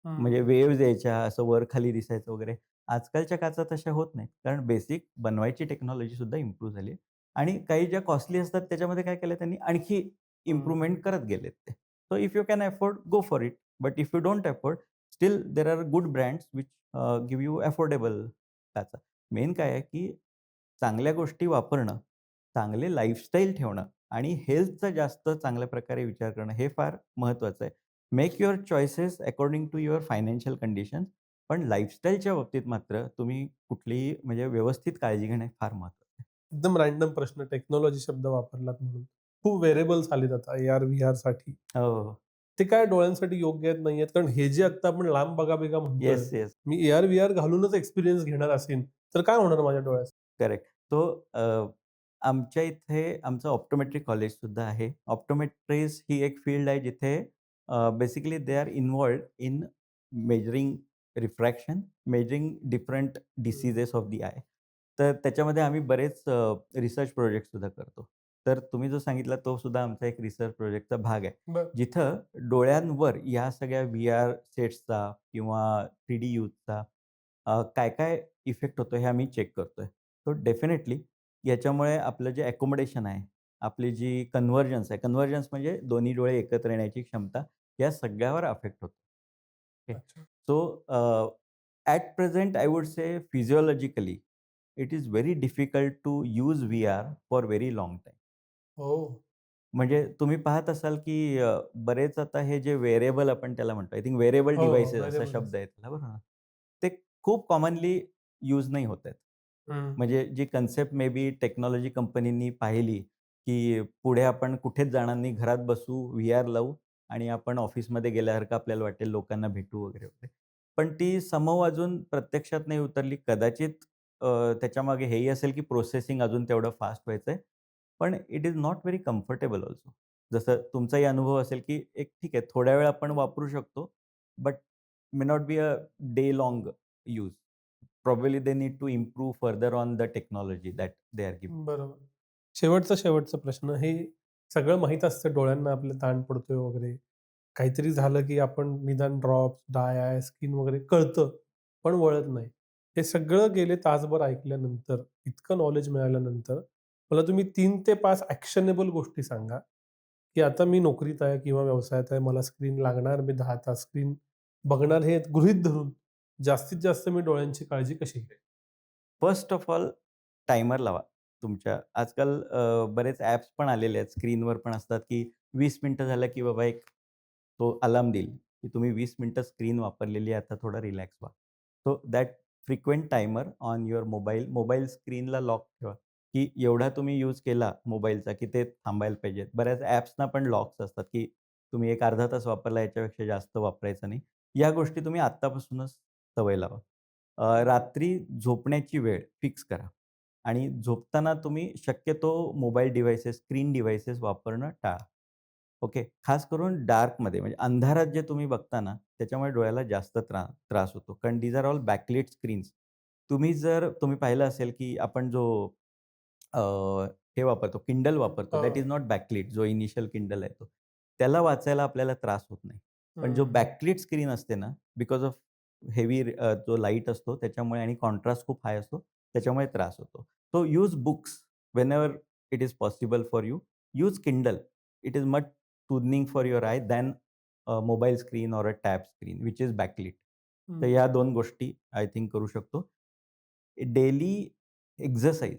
हं.
म्हणजे वेव्हज यायच्या, असं वर-खाली दिसायचं वगैरे. आजकालच्या काचा तशा होत नाहीत. कारण बेसिक बनवायची टेक्नॉलॉजी सुद्धा इम्प्रूव्ह झाली आहे. आणि काही ज्या कॉस्टली असतात त्याच्यामध्ये काय केलं त्यांनी आणखी
हं.
इम्प्रूव्हमेंट करत गेलेत ते. So if you can afford, go for it. But if you don't afford, still there are good brands which give you affordable काचा. मेन काय आहे, की चांगल्या गोष्टी वापरणं, चांगले लाईफस्टाईल ठेवणं आणि हेल्थचा जास्त चांगल्या प्रकारे विचार करणं हे फार महत्त्वाचं आहे. Make your choices according to your financial conditions. पण लाईफस्टाईलच्या बाबतीत मात्र तुम्ही कुठलीही म्हणजे व्यवस्थित काळजी घेणे फार महत्त्वाचं आहे.
एकदम रँडम प्रश्न टेक्नॉलॉजी शब्द वापरलात म्हणून. खूप व्हेरिएबल्स आलेत आता AR-VR साठी.
हो, हो.
ते काय डोळ्यांसाठी योग्य आहेत, नाही आहेत. कारण हे जे आत्ता आपण लांब बघा-बिगा म्हणतोय,
येस, येस.
मी AR-VR घालूनच एक्सपिरियन्स घेणार असेन, तर काय होणार माझ्या डोळ्याचं?
करेक्ट. तो आमच्या इथे आमचं ऑप्टोमेट्रिक कॉलेजसुद्धा आहे. ऑप्टोमेट्रिस्ट ही एक फील्ड आहे जिथे basically they are involved in measuring refraction, measuring different
hmm.
Diseases of the eye. तर त्याच्यामध्ये आम्ही बरेच रिसर्च प्रोजेक्टसुद्धा करतो. तर तुम्ही जो सांगितला तो सुद्धा आमचा एक रिसर्च प्रोजेक्टचा भाग आहे.
बरं.
जिथं डोळ्यांवर या सगळ्या व्ही-आर सेट्सचा किंवा 3D यूजचा काय-काय इफेक्ट होतो हे आम्ही चेक करतोय. सो डेफिनेटली याच्यामुळे आपलं जे अकोमोडेशन आहे, आपली जी कन्व्हर्जन्स आहे, कन्व्हर्जन्स म्हणजे दोन्ही डोळे एकत्र येण्याची क्षमता, या सगळ्यावर अफेक्ट होतो. ओके.
अच्छा.
So at present I would say physiologically it is very difficult to use VR for very long time.
हो.
म्हणजे तुम्ही पाहत असाल, की बरेच आता हे जे वेअरेबल आपण त्याला म्हणतो, आय थिंक वेअरेबल
हो, हो.
डिव्हाइसेस असा
व्हेरिएबलच.
शब्द आहे त्याला बरोबर ना. ते खूप कॉमनली यूज नाही होत आहेत.
हं.
म्हणजे जी कन्सेप्ट मे बी टेक्नॉलॉजी कंपनींनी पाहिली, की पुढे आपण कुठेच जाणार नाही, घरात बसू, व्ही-आर लावू आणि आपण ऑफिसमध्ये गेल्यासारखं आपल्याला वाटेल, लोकांना भेटू वगैरे, वगैरे. पण ती समव अजून प्रत्यक्षात नाही उतरली. कदाचित त्याच्यामागे हेही असेल, की प्रोसेसिंग अजून तेवढं फास्ट व्हायचंय. पण it is not very comfortable also. जसं तुमचाही अनुभव असेल, की एक ठीक आहे, थोड्या वेळ आपण वापरू शकतो, but may not be a day long use. Probably they need to improve further on the technology that they are giving.
बरोबर. शेवटचा प्रश्न. हे सगळं माहीत असतं डोळ्यांना आपल्या ताण पडतोय वगैरे. काहीतरी झालं की आपण निदान ड्रॉप्स, डाय आय, स्किन वगैरे कळतं, पण वळत नाही. हे सगळं गेले तासभर ऐकल्यानंतर, इतकं नॉलेज मिळाल्यानंतर, मला तुम्ही 3 ते 5 ॲक्शनेबल गोष्टी सांगा, की आता मी नोकरीत आहे किंवा व्यवसायात आहे, मला स्क्रीन लागणार, मी 10 तास स्क्रीन बघणार हे गृहीत धरून, जास्तीत जास्त मी डोळ्यांची काळजी कशी घेईल?
फर्स्ट ऑफ ऑल टायमर लावा तुमच्या. आजकाल बरेच ॲप्स पण आलेले आहेत. स्क्रीनवर पण असतात, की 20 मिनिटं झालं, की बाबा एक तो अलार्म देईल, की तुम्ही 20 मिनिटं स्क्रीन वापरलेली आहे, आता थोडा रिलॅक्स व्हा. So that frequent timer on your mobile. Mobile स्क्रीनला लॉक ठेवा, की एवढा तुम्ही यूज केला मोबाईलचा, की ते थांबायला पाहिजे. बऱ्याच ॲप्सना पण लॉक्स असतात, की तुम्ही एक अर्धा तास वापरला, याच्यापेक्षा जास्त वापरायचं नाही. या गोष्टी तुम्ही आत्तापासूनच सवय लावा. रात्री झोपण्याची वेळ फिक्स करा आणि झोपताना तुम्ही शक्यतो मोबाईल डिव्हाइसेस, स्क्रीन डिव्हाइसेस वापरणं टाळा. ओके. खास करून डार्कमध्ये म्हणजे अंधारात जे तुम्ही बघता ना, त्याच्यामुळे डोळ्याला जास्त त्रास होतो. कारण दीज आर ऑल बॅकलाइट स्क्रीन्स. तुम्ही पाहिलं असेल, की आपण जो अ, हे वापरतो, Kindle वापरतो, दॅट इज
हां.
नॉट बॅकलिट. जो इनिशियल Kindle आहे तो. त्याला वाचायला आपल्याला त्रास होत नाही. पण जो
हं.
बॅकलिट स्क्रीन असते ना, बिकॉज ऑफ हेवी जो लाईट असतो त्याच्यामुळे आणि कॉन्ट्रास्ट खूप हाय असतो, त्याच्यामुळे त्रास होतो. So use books whenever it is possible for you. Use Kindle. It is much soothing for your eye than mobile screen or a tab screen which is backlit. तर
हं.
या 2 गोष्टी आय थिंक करू शकतो. Daily exercise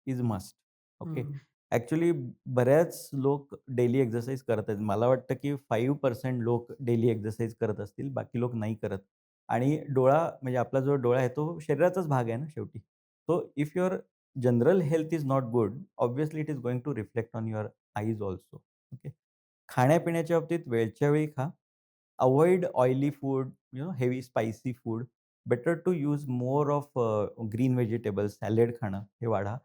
is must. Okay.
Hmm.
Actually बऱ्याच लोक डेली एक्सरसाइज करत आहेत. मला वाटतं की 5% लोक डेली एक्सरसाइज करत असतील. बाकी लोक नाही करत. आणि डोळा म्हणजे आपला जो डोळा आहे तो शरीराचाच भाग आहे ना शेवटी. So if your general health is not good, obviously it is going to reflect on your eyes also. Okay. खाण्यापिण्याच्या बाबतीत वेळच्या वेळी खा. Avoid oily food, heavy spicy food. Better to use more of green vegetables, salad खाणं हे वाढवा.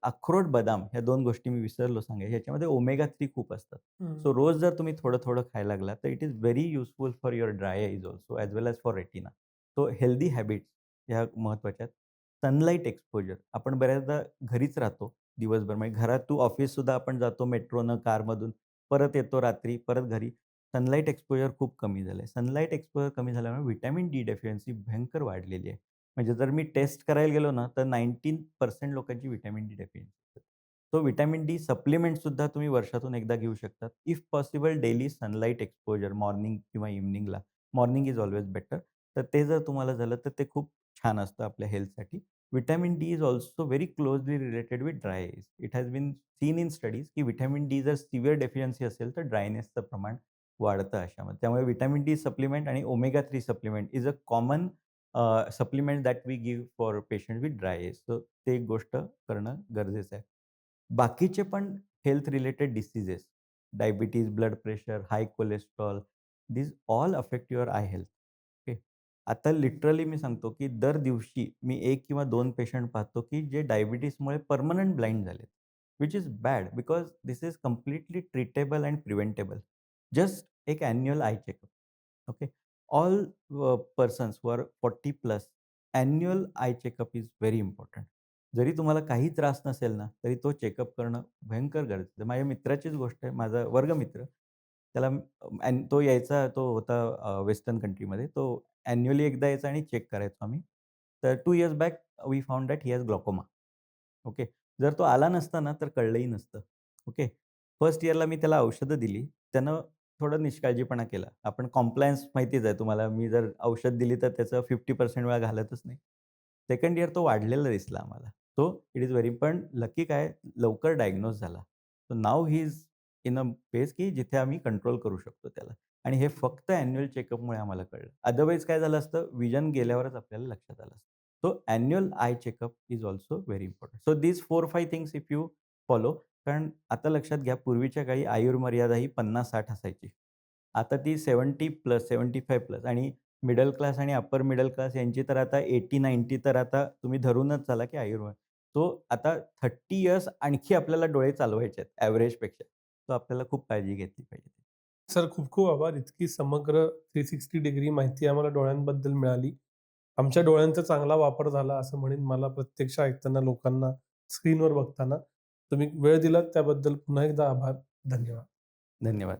अक्रोड, बदाम ह्या 2 गोष्टी मी विसरलो सांगायच्या. ह्याच्यामध्ये ओमेगा 3 खूप असतात.
हं.
सो रोज जर तुम्ही थोडं-थोडं खायला लागला, तर it is very useful for your dry eyes also as well as for retina. So healthy habits ह्या महत्त्वाच्या आहेत. Sunlight exposure. आपण बऱ्याचदा घरीच राहतो दिवसभर. म्हणजे घरात टू ऑफिससुद्धा आपण जातो मेट्रोनं, कारमधून. परत येतो रात्री, परत घरी. सनलाईट एक्सपोजर खूप कमी झालंय. सनलाईट एक्सपोजर कमी झाल्यामुळे व्हिटॅमिन डी डेफिशियन्सी भयंकर वाढलेली आहे. म्हणजे जर मी टेस्ट करायला गेलो ना, तर 19% लोकांची व्हिटॅमिन डी डेफिशियन्सी आहे. सो व्हिटॅमिन डी सप्लिमेंटसुद्धा तुम्ही वर्षातून एकदा घेऊ शकता. If possible daily sunlight exposure morning किंवा इव्हनिंगला. Morning is always better. तर ते जर तुम्हाला झालं, तर ते खूप छान असतं आपल्या हेल्थसाठी. Vitamin D is also very closely related with dry eyes. It has been seen in studies की व्हिटॅमिन डी जर सिव्हिअर डेफिशियन्सी असेल, तर ड्रायनेसचं प्रमाण वाढतं अशामध्ये. त्यामुळे व्हिटॅमिन डी सप्लिमेंट आणि omega 3 supplement is a common supplement that we give for patient with dry eyes. So ते एक गोष्ट करणं गरजेचं आहे. बाकीचे पण health related diseases, diabetes, blood pressure, high cholesterol, these all affect your I health. Okay. आता लिटरली मी सांगतो, की दर दिवशी मी 1 किंवा 2 पेशंट पाहतो, की जे डायबिटीजमुळे पर्मनंट ब्लाइंड झालेत. Which is bad because this is completely treatable and preventable. Just एक annual eye checkup. Okay. All persons who are 40 plus, annual eye checkup is very important. जरी तुम्हाला काही त्रास नसेल ना, तरी तो चेकअप करणं भयंकर गरजेचं आहे. माझ्या मित्राचीच गोष्ट आहे. माझा वर्गमित्र, त्याला तो यायचा, तो होता वेस्टर्न कंट्रीमध्ये. तो ॲन्युअली एकदा यायचा आणि चेक करायचो आम्ही. तर 2 years back we found that he has glaucoma. Okay. जर तो आला नसता ना, तर कळलंही नसतं. ओके. फर्स्ट इयरला मी त्याला औषधं दिली. त्यानं थोडा निष्काळजीपणा केला. आपण कॉम्प्लायन्स माहितीच आहे तुम्हाला. मी जर औषध दिली, तर त्याचं 50% वेळा घालतच नाही. सेकंड इयर तो वाढलेला दिसला आम्हाला. सो इट इज व्हेरी, पण लकी काय लवकर डायग्नोज झाला. So now he is in a phase की जिथे आम्ही कंट्रोल करू शकतो त्याला. आणि हे फक्त ॲन्युअल चेकअपमुळे आम्हाला कळलं. अदरवाईज काय झालं असतं, विजन गेल्यावरच आपल्याला लक्षात आलं असतं. So annual eye checkup is also very important. So these 4-5 things if you follow. कारण आता लक्षात घ्या, पूर्वीच्या काळी आयुर्मर्यादा ही 50-60 असायची. आता ती 70 प्लस, 75 प्लस, आणि मिडल क्लास आणि अपर मिडल क्लास यांची तर आता 80-90 तर आता तुम्ही धरूनच चाला की सो आता 30 इयर्स आणखी आपल्याला डोळे चालवायचे आहेत एव्हरेजपेक्षा. सो आपल्याला खूप काळजी घेतली पाहिजे.
सर खूप-खूप आभार. इतकी समग्र 360 डिग्री माहिती आम्हाला डोळ्यांबद्दल मिळाली. आमच्या डोळ्यांचा चांगला वापर झाला असं म्हणेन मला प्रत्यक्ष ऐकताना लोकांना, स्क्रीनवर बघताना. तुम्ही वेळ दिलात त्याबद्दल पुन्हा एकदा आभार. धन्यवाद.
धन्यवाद.